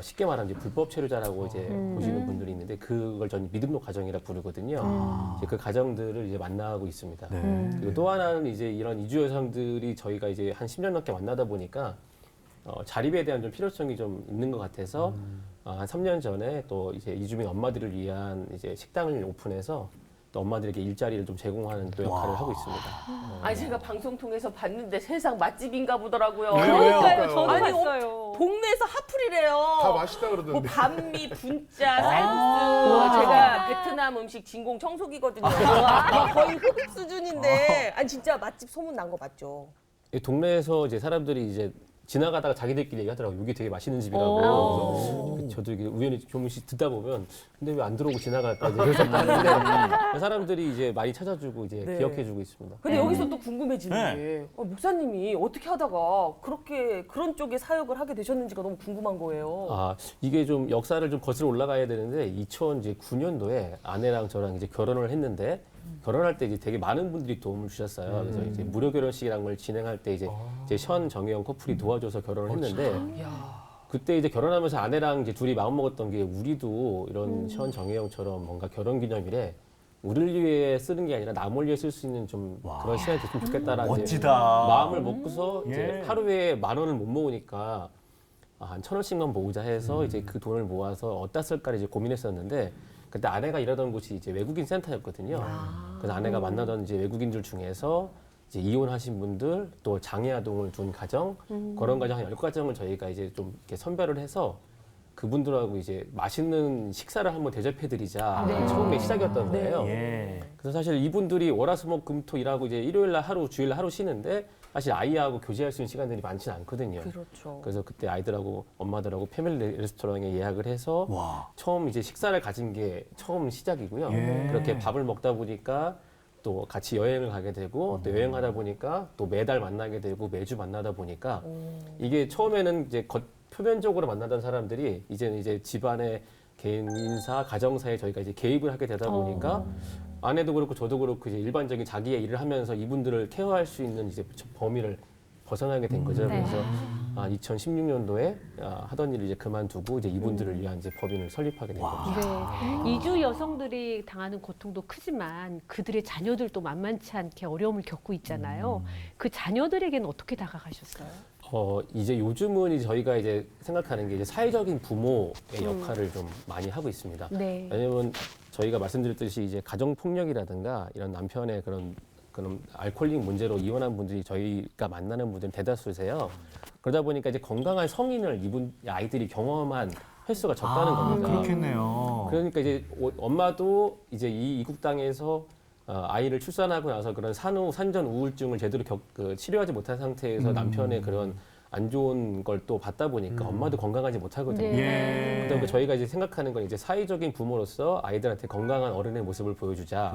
쉽게 말하면 이제 불법 체류자라고 이제 보시는 분들이 있는데 그걸 저는 미등록 가정이라 부르거든요. 이제 그 가정들을 이제 만나고 있습니다. 그리고 또 하나는 이제 이런 이주 여성들이 저희가 이제 한 10년 넘게 만나다 보니까 자립에 대한 좀 필요성이 좀 있는 것 같아서 한 3년 전에 또 이제 이주민 엄마들을 위한 이제 식당을 오픈해서 또 엄마들에게 일자리를 좀 제공하는 또 역할을 하고 있습니다. 아니 제가 방송 통해서 봤는데 세상 맛집인가 보더라고요. 그러니까요. 저도 아니, 봤어요. 동네에서 핫플이래요. 다 맛있다 그러던데. 뭐 반미, 분짜, 쌀국수. 제가 베트남 음식 진공 청소기거든요. 거의 흡입 수준인데. 아니 진짜 맛집 소문 난 거 맞죠? 이 동네에서 이제 사람들이 이제 지나가다가 자기들끼리 얘기하더라고요. 여기 되게 맛있는 집이라고. 그래서 저도 이게 우연히 조금씩 듣다 보면 근데 왜 안 들어오고 지나갈까 이제 그래서 봤는데 사람들이 이제 많이 찾아주고 이제 네. 기억해주고 있습니다. 근데 여기서 또 궁금해지는 게 목사님이 어떻게 하다가 그런 쪽에 사역을 하게 되셨는지가 너무 궁금한 거예요. 이게 좀 역사를 좀 거슬러 올라가야 되는데 2009년도에 아내랑 저랑 이제 결혼을 했는데 결혼할 때 이제 되게 많은 분들이 도움을 주셨어요. 그래서 이제 무료 결혼식이라는 걸 진행할 때 이제 션 정혜영 커플이 도와줘서 결혼을 했는데 그때 이제 결혼하면서 아내랑 이제 둘이 마음 먹었던 게 우리도 이런 션 정혜영처럼 뭔가 결혼 기념일에 우리를 위해 쓰는 게 아니라 남을 위해 쓸 수 있는 좀 그런 시간이 됐으면 좋겠다라는 멋지다. 마음을 먹고서 이제 하루에 10,000원을 못 모으니까 한 1,000원씩만 모으자 해서 이제 그 돈을 모아서 어디다 쓸까를 이제 고민했었는데 그때 아내가 일하던 곳이 이제 외국인 센터였거든요. 그래서 아내가 만나던 이제 외국인들 중에서 이제 이혼하신 분들 또 장애 아동을 둔 가정 그런 가정 한 10가정을 저희가 이제 좀 이렇게 선별을 해서 그분들하고 이제 맛있는 식사를 한번 대접해드리자 네. 처음에 시작이었던 네. 거예요. 예. 그래서 사실 이분들이 월화수목금토 일하고 이제 일요일날 하루, 주일날 하루 쉬는데 사실 아이하고 교제할 수 있는 시간들이 많지는 않거든요. 그렇죠. 그래서 그때 아이들하고 엄마들하고 패밀리 레스토랑에 예약을 해서 와. 처음 이제 식사를 가진 게 처음 시작이고요. 예. 그렇게 밥을 먹다 보니까 또 같이 여행을 가게 되고 또 여행하다 보니까 또 매달 만나게 되고 매주 만나다 보니까 이게 처음에는 이제 표면적으로 만나던 사람들이 이제는 이제 집안의 개인사, 가정사에 저희가 이제 개입을 하게 되다 보니까 아내도 그렇고 저도 그렇고 이제 일반적인 자기의 일을 하면서 이분들을 케어할 수 있는 이제 범위를 벗어나게 된 거죠. 네. 그래서 2016년도에 하던 일을 이제 그만두고 이제 이분들을 위한 이제 법인을 설립하게 된 겁니다. 네. 이주 여성들이 당하는 고통도 크지만 그들의 자녀들도 만만치 않게 어려움을 겪고 있잖아요. 그 자녀들에게는 어떻게 다가가셨어요? 이제 요즘은 이제 저희가 이제 생각하는 게 이제 사회적인 부모의 역할을 좀 많이 하고 있습니다. 네. 왜냐면 저희가 말씀드렸듯이 이제 가정 폭력이라든가 이런 남편의 그런 알코올릭 문제로 이혼한 분들이 저희가 만나는 분들이 대다수세요. 그러다 보니까 이제 건강한 성인을 아이들이 경험한 횟수가 적다는 겁니다. 그렇겠네요. 그러니까 이제 엄마도 이제 이 이국 땅에서 아이를 출산하고 나서 그런 산전 우울증을 제대로 치료하지 못한 상태에서 남편의 그런 안 좋은 걸 또 받다 보니까 엄마도 건강하지 못하거든요. 네. 예. 그다음에 저희가 이제 생각하는 건 이제 사회적인 부모로서 아이들한테 건강한 어른의 모습을 보여주자.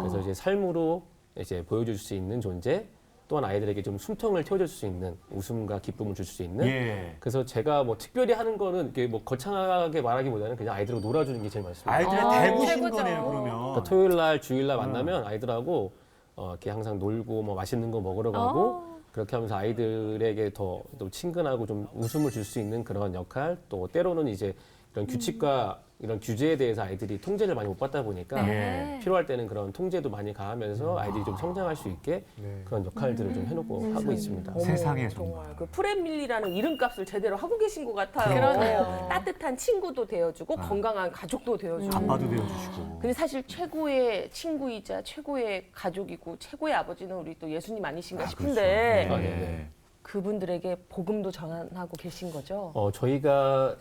그래서 이제 삶으로 이제 보여줄 수 있는 존재, 또한 아이들에게 좀 숨통을 틔워줄 수 있는 웃음과 기쁨을 줄 수 있는. 예. 그래서 제가 뭐 특별히 하는 거는 이렇게 뭐 거창하게 말하기보다는 그냥 아이들하고 놀아주는 게 제일 많습니다. 아이들의 대부신 최고죠. 거네요, 그러면. 그러니까 토요일 날, 주일 날 만나면 아이들하고 이렇게 항상 놀고 뭐 맛있는 거 먹으러 가고 그렇게 하면서 아이들에게 더 친근하고 좀 웃음을 줄 수 있는 그런 역할, 또 때로는 이제 이런 규칙과 이런 규제에 대해서 아이들이 통제를 많이 못 받다 보니까 네. 필요할 때는 그런 통제도 많이 가하면서 아이들이 좀 성장할 수 있게 네. 그런 역할들을 좀 해놓고 하고 있습니다. 어머, 세상에 정말. 그 프렌밀리라는 이름값을 제대로 하고 계신 것 같아요. 그러네요. 따뜻한 친구도 되어주고 건강한 가족도 되어주고. 아빠도 되어주시고. 근데 사실 최고의 친구이자 최고의 가족이고 최고의 아버지는 우리 또 예수님 아니신가 싶은데 그렇죠. 네. 그분들에게 복음도 전하고 계신 거죠? 저희가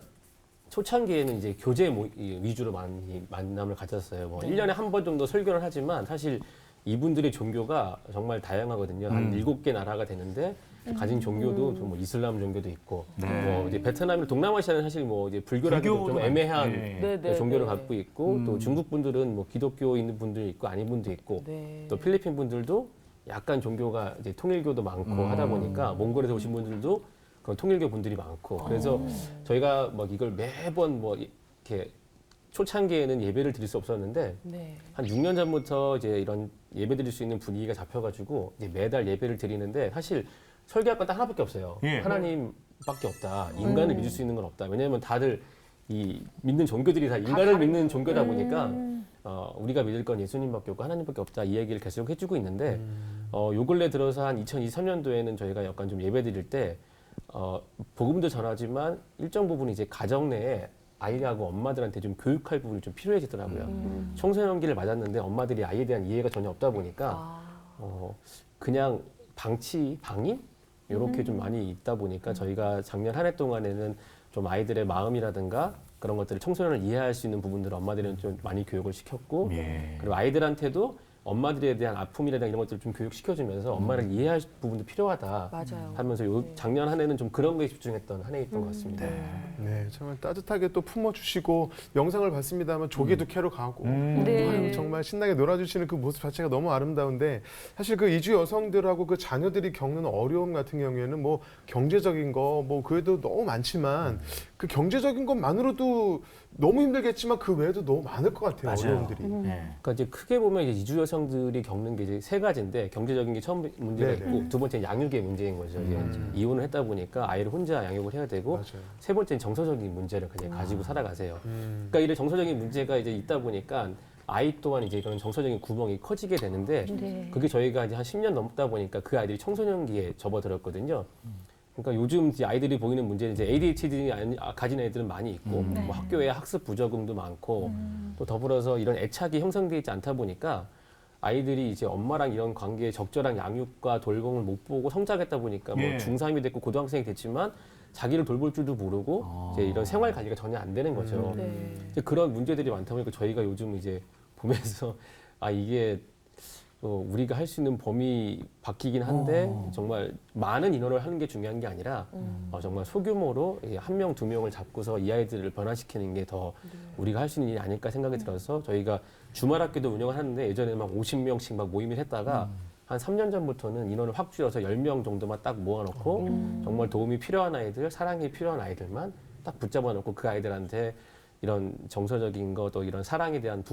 초창기에는 이제 교제 위주로 많이 만남을 가졌어요. 뭐 1년에 한 번 정도 설교를 하지만 사실 이분들의 종교가 정말 다양하거든요. 한 7개 나라가 되는데 가진 종교도 뭐 이슬람 종교도 있고 뭐 이제 베트남이나 동남아시아는 사실 뭐 이제 불교라기도 좀 애매한 네, 종교를 네. 갖고 있고 또 중국 분들은 뭐 기독교 있는 분들이 있고 아닌 분도 있고 네. 또 필리핀 분들도 약간 종교가 이제 통일교도 많고 하다 보니까 몽골에서 오신 분들도 그런 통일교 분들이 많고 그래서 저희가 막 이걸 매번 뭐 이렇게 초창기에는 예배를 드릴 수 없었는데 네. 한 6년 전부터 이제 이런 예배 드릴 수 있는 분위기가 잡혀가지고 이제 매달 예배를 드리는데 사실 설교할 건 딱 하나밖에 없어요. 예. 하나님밖에 없다. 인간을 믿을 수 있는 건 없다. 왜냐하면 다들 이 믿는 종교들이 다 인간을 믿는 종교다 보니까 우리가 믿을 건 예수님밖에 없고 하나님밖에 없다. 이 얘기를 계속 해주고 있는데 요 근래 들어서 한 2023년도에는 저희가 약간 좀 예배 드릴 때 복음도 전하지만 일정 부분 이제 가정 내에 아이하고 엄마들한테 좀 교육할 부분이 좀 필요해지더라고요. 청소년기를 맞았는데 엄마들이 아이에 대한 이해가 전혀 없다 보니까 그냥 방임 이렇게 좀 많이 있다 보니까 저희가 작년 한 해 동안에는 좀 아이들의 마음이라든가 그런 것들을 청소년을 이해할 수 있는 부분들을 엄마들은 좀 많이 교육을 시켰고 그리고 아이들한테도 엄마들에 대한 아픔이라든가 이런 것들을 좀 교육시켜주면서 엄마를 이해할 부분도 필요하다 맞아요. 하면서 작년 한 해는 좀 그런 거에 집중했던 한 해였던 것 같습니다. 네, 정말 따뜻하게 또 품어주시고 영상을 봤습니다만 조개도 캐러 가고 아유, 정말 신나게 놀아주시는 그 모습 자체가 너무 아름다운데 사실 그 이주 여성들하고 그 자녀들이 겪는 어려움 같은 경우에는 뭐 경제적인 거 뭐 그래도 너무 많지만 그 경제적인 것만으로도 너무 힘들겠지만 그 외에도 너무 많을 것 같아요. 어려움들이. 그러니까 이제 크게 보면 이제 이주 여성들이 겪는 게 이제 세 가지인데 경제적인 게 처음 문제가 있고 두 번째는 양육의 문제인 거죠. 이제 이혼을 했다 보니까 아이를 혼자 양육을 해야 되고 맞아요. 세 번째는 정서적인 문제를 그냥 가지고 살아가세요. 그러니까 이런 정서적인 문제가 이제 있다 보니까 아이 또한 이제 그런 정서적인 구멍이 커지게 되는데 그게 저희가 이제 한 10년 넘다 보니까 그 아이들이 청소년기에 접어들었거든요. 그러니까 요즘 이제 아이들이 보이는 문제는 이제 ADHD 가진 애들은 많이 있고 뭐 학교에 학습 부적응도 많고 또 더불어서 이런 애착이 형성되어 있지 않다 보니까 아이들이 이제 엄마랑 이런 관계에 적절한 양육과 돌봄을 못 보고 성장했다 보니까 뭐 예. 중3이 됐고 고등학생이 됐지만 자기를 돌볼 줄도 모르고 이제 이런 생활 관리가 전혀 안 되는 거죠. 이제 그런 문제들이 많다 보니까 저희가 요즘 이제 보면서 아 이게 우리가 할 수 있는 범위 바뀌긴 한데 정말 많은 인원을 하는 게 중요한 게 아니라 정말 소규모로 한 명, 두 명을 잡고서 이 아이들을 변화시키는 게 더 우리가 할 수 있는 일이 아닐까 생각이 들어서 저희가 주말 학교도 운영을 하는데 예전에 막 50명씩 막 모임을 했다가 한 3년 전부터는 인원을 확 줄여서 10명 정도만 딱 모아놓고 정말 도움이 필요한 아이들, 사랑이 필요한 아이들만 딱 붙잡아 놓고 그 아이들한테 이런 정서적인 거 또 이런 사랑에 대한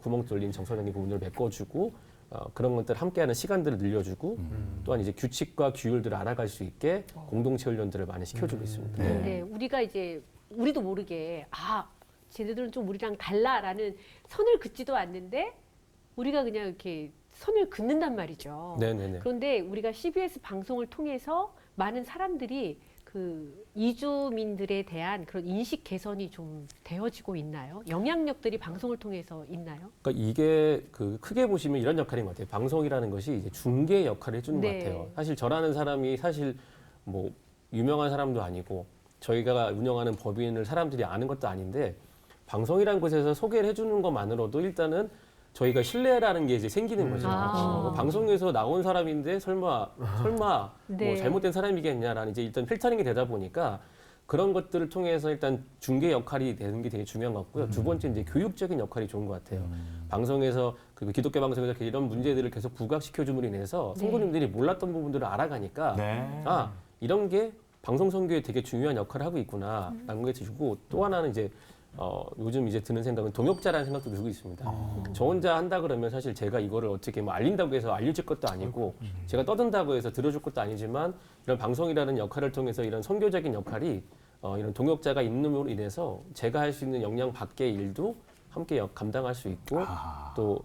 구멍 뚫린 정서적인 부분들을 메꿔주고 그런 것들 함께하는 시간들을 늘려주고 또한 이제 규칙과 규율들을 알아갈 수 있게 공동체 훈련들을 많이 시켜주고 있습니다. 네, 우리가 이제 우리도 모르게 쟤네들은 좀 우리랑 달라라는 선을 긋지도 않는데 우리가 그냥 이렇게 선을 긋는단 말이죠. 네네네. 그런데 우리가 CBS 방송을 통해서 많은 사람들이 그 이주민들에 대한 그런 인식 개선이 좀 되어지고 있나요? 영향력들이 방송을 통해서 있나요? 그러니까 이게 그 크게 보시면 이런 역할인 것 같아요. 방송이라는 것이 이제 중개 역할을 해주는 것 같아요. 사실 저라는 사람이 사실 뭐 유명한 사람도 아니고 저희가 운영하는 법인을 사람들이 아는 것도 아닌데 방송이라는 곳에서 소개를 해주는 것만으로도 일단은 저희가 신뢰라는 게 이제 생기는 거죠. 방송에서 나온 사람인데 설마 네. 뭐 잘못된 사람이겠냐라는 이제 일단 필터링이 되다 보니까 그런 것들을 통해서 일단 중개 역할이 되는 게 되게 중요한 것 같고요. 두 번째 이제 교육적인 역할이 좋은 것 같아요. 방송에서 그 기독교 방송에서 이런 문제들을 계속 부각시켜줌으로 인해서 성도님들이 몰랐던 부분들을 알아가니까 아 이런 게 방송 선교에 되게 중요한 역할을 하고 있구나라는 게 들고 또 하나는 이제 요즘 이제 드는 생각은 동역자라는 생각도 들고 있습니다. 저 혼자 한다 그러면 사실 제가 이거를 어떻게 뭐 알린다고 해서 알려줄 것도 아니고 제가 떠든다고 해서 들어줄 것도 아니지만 이런 방송이라는 역할을 통해서 이런 선교적인 역할이 이런 동역자가 있는으로 인해서 제가 할 수 있는 역량 밖의 일도 함께 감당할 수 있고 또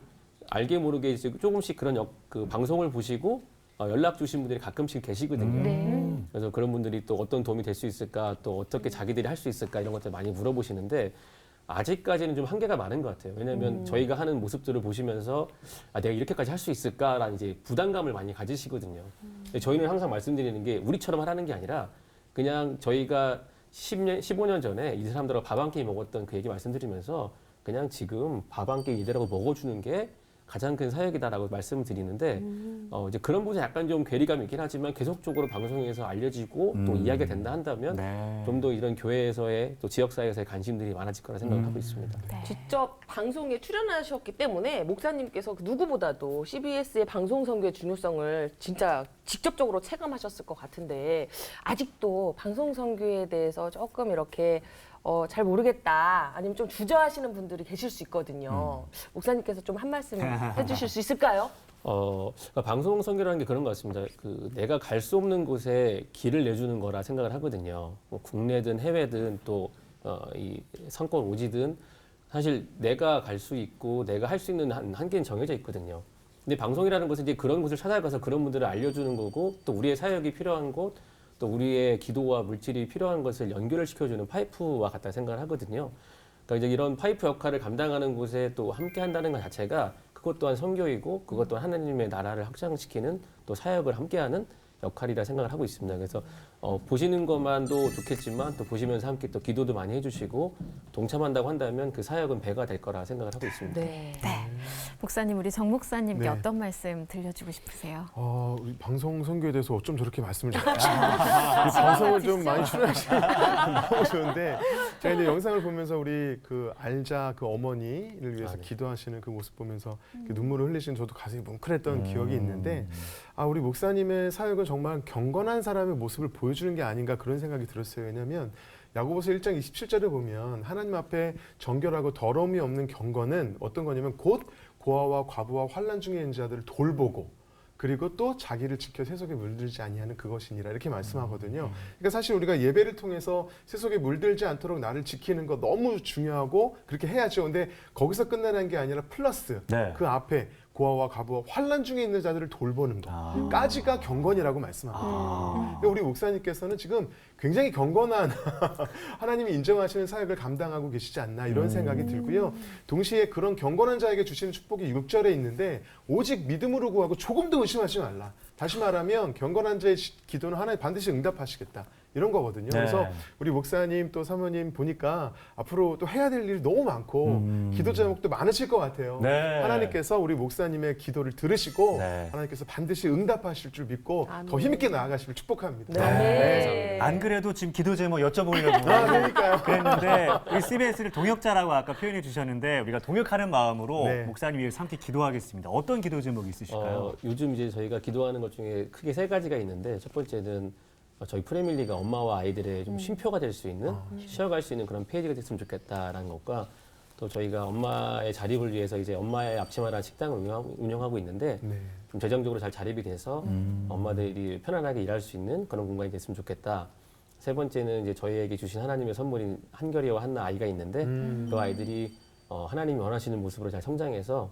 알게 모르게 이제 조금씩 그런 그 방송을 보시고 연락 주신 분들이 가끔씩 계시거든요. 그래서 그런 분들이 또 어떤 도움이 될 수 있을까, 또 어떻게 자기들이 할 수 있을까 이런 것들 많이 물어보시는데 아직까지는 좀 한계가 많은 것 같아요. 왜냐하면 저희가 하는 모습들을 보시면서 내가 이렇게까지 할 수 있을까라는 이제 부담감을 많이 가지시거든요. 근데 저희는 항상 말씀드리는 게 우리처럼 하라는 게 아니라 그냥 저희가 10년, 15년 전에 이 사람들하고 밥 한 끼 먹었던 그 얘기 말씀드리면서 그냥 지금 밥 한 끼 이대로 먹어주는 게 가장 큰 사역이다라고 말씀을 드리는데 이제 그런 부분에 약간 좀 괴리감이 있긴 하지만 계속적으로 방송에서 알려지고 또 이야기가 된다 한다면 좀 더 이런 교회에서의 또 지역사회에서의 관심들이 많아질 거라 생각을 하고 있습니다. 직접 방송에 출연하셨기 때문에 목사님께서 누구보다도 CBS의 방송 선교의 중요성을 진짜 직접적으로 체감하셨을 것 같은데 아직도 방송 선교에 대해서 조금 이렇게 잘 모르겠다 아니면 좀 주저하시는 분들이 계실 수 있거든요. 목사님께서 좀 한 말씀 해주실 수 있을까요? 그러니까 방송 선교라는 게 그런 것 같습니다. 그 내가 갈 수 없는 곳에 길을 내주는 거라 생각을 하거든요. 뭐 국내든 해외든 또 이 상권 오지든 사실 내가 갈 수 있고 내가 할 수 있는 한계는 정해져 있거든요. 근데 방송이라는 것은 이제 그런 곳을 찾아가서 그런 분들을 알려주는 거고 또 우리의 사역이 필요한 곳 또 우리의 기도와 물질이 필요한 것을 연결을 시켜주는 파이프와 같다 생각을 하거든요. 그러니까 이제 이런 파이프 역할을 감당하는 곳에 또 함께 한다는 것 자체가 그것 또한 선교이고 그것 또한 하나님의 나라를 확장시키는 또 사역을 함께하는 역할이라 생각을 하고 있습니다. 그래서 보시는 것만도 좋겠지만 또 보시면서 함께 또 기도도 많이 해주시고 동참한다고 한다면 그 사역은 배가 될 거라 생각을 하고 있습니다. 네. 목사님, 우리 정 목사님께 네. 어떤 말씀 들려주고 싶으세요? 우리 방송 선교에 대해서 어쩜 저렇게 말씀을 잘하시나. 방송을 좀 많이 출연하시는 너무 좋은데 제가 이제 영상을 보면서 우리 그 알자 그 어머니를 위해서 기도하시는 그 모습 보면서 눈물을 흘리시는 저도 가슴이 뭉클했던 기억이 있는데 우리 목사님의 사역은 정말 경건한 사람의 모습을 보여주는 게 아닌가 그런 생각이 들었어요. 왜냐하면 야고보서 1장 27절에 보면 하나님 앞에 정결하고 더러움이 없는 경건은 어떤 거냐면 곧 고아와 과부와 환난 중에 있는 자들을 돌보고 그리고 또 자기를 지켜 세속에 물들지 아니하는 그것이니라 이렇게 말씀하거든요. 그러니까 사실 우리가 예배를 통해서 세속에 물들지 않도록 나를 지키는 거 너무 중요하고 그렇게 해야죠. 근데 거기서 끝나는 게 아니라 플러스 그 앞에 고아와 과부와 환난 중에 있는 자들을 돌보는 것까지가 경건이라고 말씀합니다. 우리 목사님께서는 지금 굉장히 경건한 하나님이 인정하시는 사역을 감당하고 계시지 않나 이런 생각이 들고요. 동시에 그런 경건한 자에게 주시는 축복이 6절에 있는데 오직 믿음으로 구하고 조금도 의심하지 말라. 다시 말하면 경건한 자의 기도는 하나님 반드시 응답하시겠다. 이런 거거든요. 네. 그래서 우리 목사님 또 사모님 보니까 앞으로 또 해야 될 일이 너무 많고 기도 제목도 많으실 것 같아요. 네. 하나님께서 우리 목사님의 기도를 들으시고 네. 하나님께서 반드시 응답하실 줄 믿고 더 힘있게 나아가시길 축복합니다. 네. 안 그래도 지금 기도 제목 여쭤보려고 그러니까요. 그랬는데 우리 CBS를 동역자라고 아까 표현해 주셨는데 우리가 동역하는 마음으로 네. 목사님 위해서 함께 기도하겠습니다. 어떤 기도 제목이 있으실까요? 요즘 이제 저희가 기도하는 것 중에 크게 3가지가 있는데 첫 번째는 저희 프레밀리가 엄마와 아이들의 좀 쉼표가 될 수 있는 쉬어갈 수 있는 그런 페이지가 됐으면 좋겠다라는 것과 또 저희가 엄마의 자립을 위해서 이제 엄마의 앞치마라는 식당을 운영하고 있는데 네. 좀 재정적으로 잘 자립이 돼서 엄마들이 편안하게 일할 수 있는 그런 공간이 됐으면 좋겠다. 3번째는 이제 저희에게 주신 하나님의 선물인 한결이와 한나 아이가 있는데 그 아이들이 하나님이 원하시는 모습으로 잘 성장해서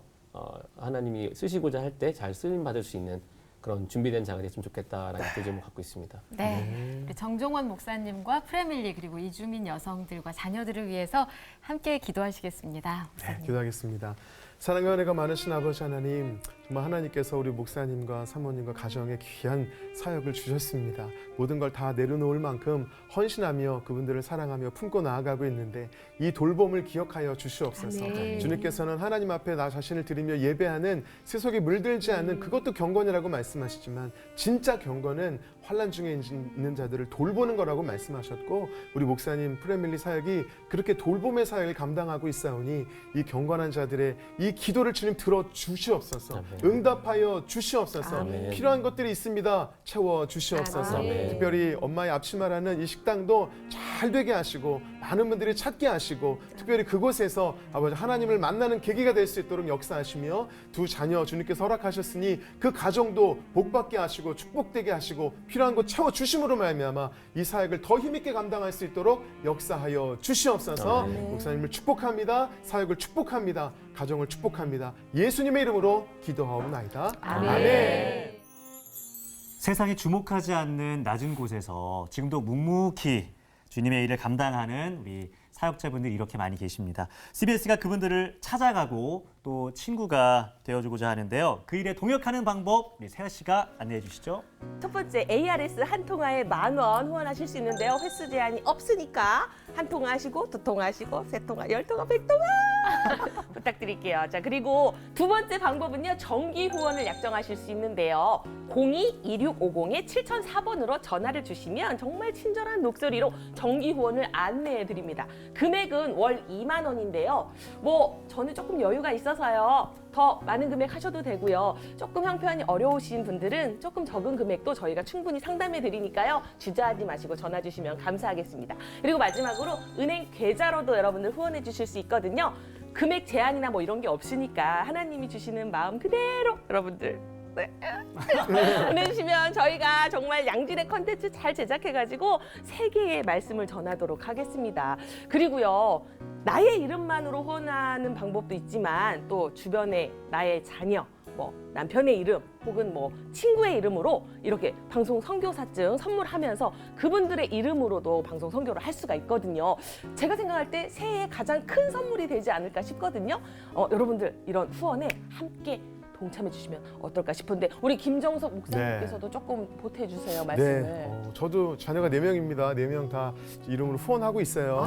하나님이 쓰시고자 할 때 잘 쓰임 받을 수 있는 그런 준비된 자가 됐으면 좋겠다라는 기도 제목을 갖고 있습니다. 네. 우리 정종원 목사님과 프레밀리 그리고 이주민 여성들과 자녀들을 위해서 함께 기도하시겠습니다. 네, 기도하겠습니다. 사랑과 은혜가 많으신 아버지 하나님, 정말 하나님께서 우리 목사님과 사모님과 가정에 귀한 사역을 주셨습니다. 모든 걸 다 내려놓을 만큼 헌신하며 그분들을 사랑하며 품고 나아가고 있는데 이 돌봄을 기억하여 주시옵소서. 아멘. 주님께서는 하나님 앞에 나 자신을 드리며 예배하는 세속에 물들지 않는 그것도 경건이라고 말씀하시지만 진짜 경건은 환난 중에 있는 자들을 돌보는 거라고 말씀하셨고 우리 목사님 프레밀리 사역이 그렇게 돌봄의 사역을 감당하고 있사오니 이 경건한 자들의 이 기도를 주님 들어 주시옵소서. 아멘. 응답하여 주시옵소서. 아멘. 필요한 것들이 있습니다. 채워 주시옵소서. 아멘. 특별히 엄마의 앞치마라는 이 식당도 잘 되게 하시고 많은 분들이 찾게 하시고 특별히 그곳에서 아버지 하나님을 만나는 계기가 될 수 있도록 역사하시며 두 자녀 주님께서 허락하셨으니 그 가정도 복받게 하시고 축복되게 하시고 필요한 것 채워 주심으로 말미암아 이 사역을 더 힘있게 감당할 수 있도록 역사하여 주시옵소서. 목사님을 축복합니다. 사역을 축복합니다. 가정을 축복합니다. 예수님의 이름으로 기도하옵나이다. 아멘. 세상이 주목하지 않는 낮은 곳에서 지금도 묵묵히 주님의 일을 감당하는 우리 사역자분들이 이렇게 많이 계십니다. CBS가 그분들을 찾아가고 또 친구가 되어주고자 하는데요. 그 일에 동역하는 방법 우리 세아 씨가 안내해 주시죠. 첫 번째 ARS 한 통화에 10,000원 후원하실 수 있는데요. 횟수 제한이 없으니까 한 통화 하시고 두 통화 하시고 세 통화, 10통화, 100통화 부탁드릴게요. 자, 그리고 두 번째 방법은요. 정기 후원을 약정하실 수 있는데요. 02-2650-7004번으로 전화를 주시면 정말 친절한 목소리로 정기 후원을 안내해 드립니다. 금액은 월 2만 원인데요. 저는 조금 여유가 있어서요. 더 많은 금액 하셔도 되고요. 조금 형편이 어려우신 분들은 조금 적은 금액도 저희가 충분히 상담해 드리니까요. 주저하지 마시고 전화 주시면 감사하겠습니다. 그리고 마지막으로 은행 계좌로도 여러분들 후원해 주실 수 있거든요. 금액 제한이나 이런 게 없으니까 하나님이 주시는 마음 그대로 여러분들 보내주시면 저희가 정말 양질의 컨텐츠 잘 제작해가지고 세계의 말씀을 전하도록 하겠습니다. 그리고요, 나의 이름만으로 후원하는 방법도 있지만 또 주변에 나의 자녀, 남편의 이름 혹은 친구의 이름으로 이렇게 방송 선교사증 선물하면서 그분들의 이름으로도 방송 선교를 할 수가 있거든요. 제가 생각할 때 새해에 가장 큰 선물이 되지 않을까 싶거든요. 여러분들 이런 후원에 함께 동참해 주시면 어떨까 싶은데 우리 김정석 목사님께서도 조금 보태주세요 말씀을. 네, 저도 자녀가 4명입니다. 4명 다 이름으로 후원하고 있어요.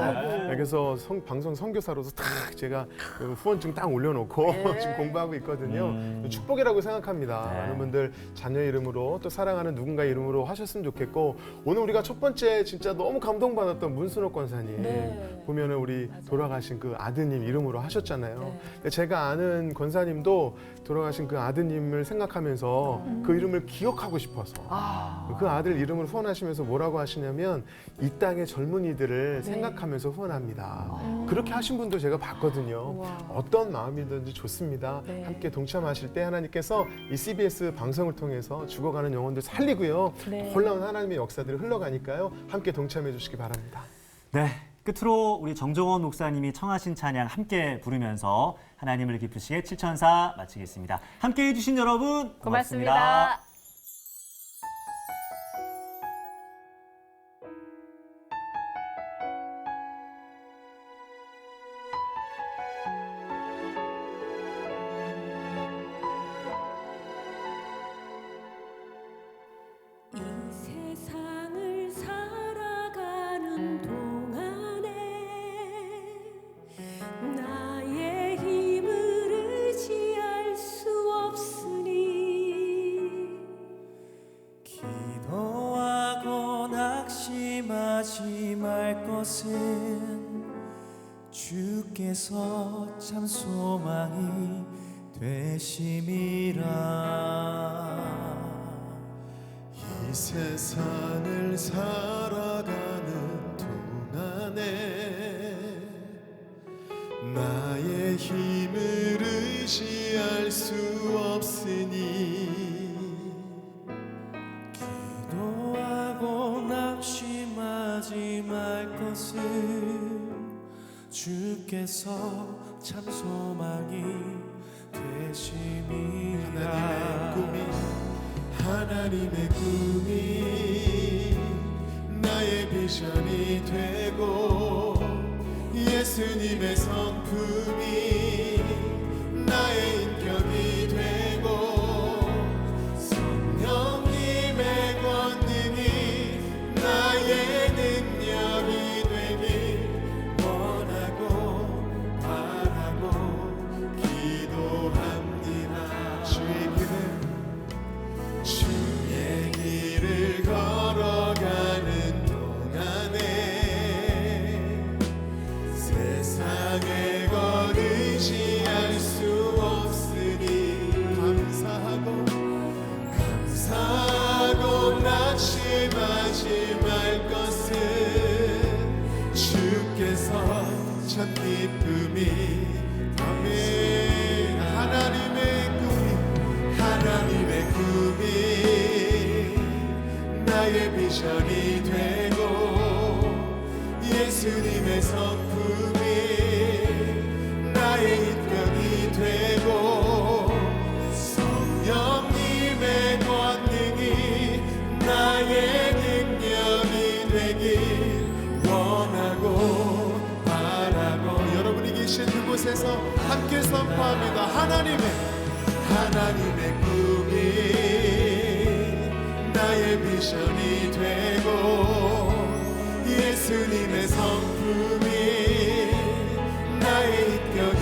그래서 방송 선교사로서 딱 제가 그 후원증 딱 올려놓고 지금 공부하고 있거든요. 축복이라고 생각합니다. 많은 분들 자녀 이름으로 또 사랑하는 누군가 이름으로 하셨으면 좋겠고 오늘 우리가 첫 번째 진짜 너무 감동받았던 문순옥 권사님 보면은 우리 돌아가신 그 아드님 이름으로 하셨잖아요. 제가 아는 권사님도 돌아가신 그 아드님을 생각하면서 그 이름을 기억하고 싶어서 그 아들 이름을 후원하시면서 뭐라고 하시냐면 이 땅의 젊은이들을 생각하면서 후원합니다. 그렇게 하신 분도 제가 봤거든요. 어떤 마음이든지 좋습니다. 함께 동참하실 때 하나님께서 이 CBS 방송을 통해서 죽어가는 영혼들 살리고요. 놀라운 하나님의 역사들이 흘러가니까요. 함께 동참해 주시기 바랍니다. 네, 끝으로 우리 정정원 목사님이 청하신 찬양 함께 부르면서 하나님을 기쁘시게 7천사 마치겠습니다. 함께해 주신 여러분 고맙습니다. 이 세상을 살아가는 동안에 나의 힘을 의지할 수 없으니 기도하고 낙심하지 말 것은 주께서 참 소망이 되심이라. 이 세상을 살아가는 동안에 나의 힘을 의지할 수 없으니 기도하고 낙심하지 말 것은 주께서 참 소망이 되심이라. 하나님의 꿈이 나의 비전이 되고 예수님의 성품이 나의 인격이 되고 성령님의 권능이 나의 능력이 되길 원하고 바라고 기도합니다. 주의 길을 걸어가는 동안에 세상의 것 의지할 수 없으니 감사하고 낙심하지 말 것은 주께서 참 기쁨이 아멘. 하나님의 꿈이 나의 비전이 되고 예수님의 성품이 나의 인격이 되고 성령님의 권능이 나의 능력이 되길 원하고 바라고 여러분이 계신 그곳에서 함께 선포합니다. 하나님의 꿈이 나의 비전이 되고 예수님의 성품이 나의 인격이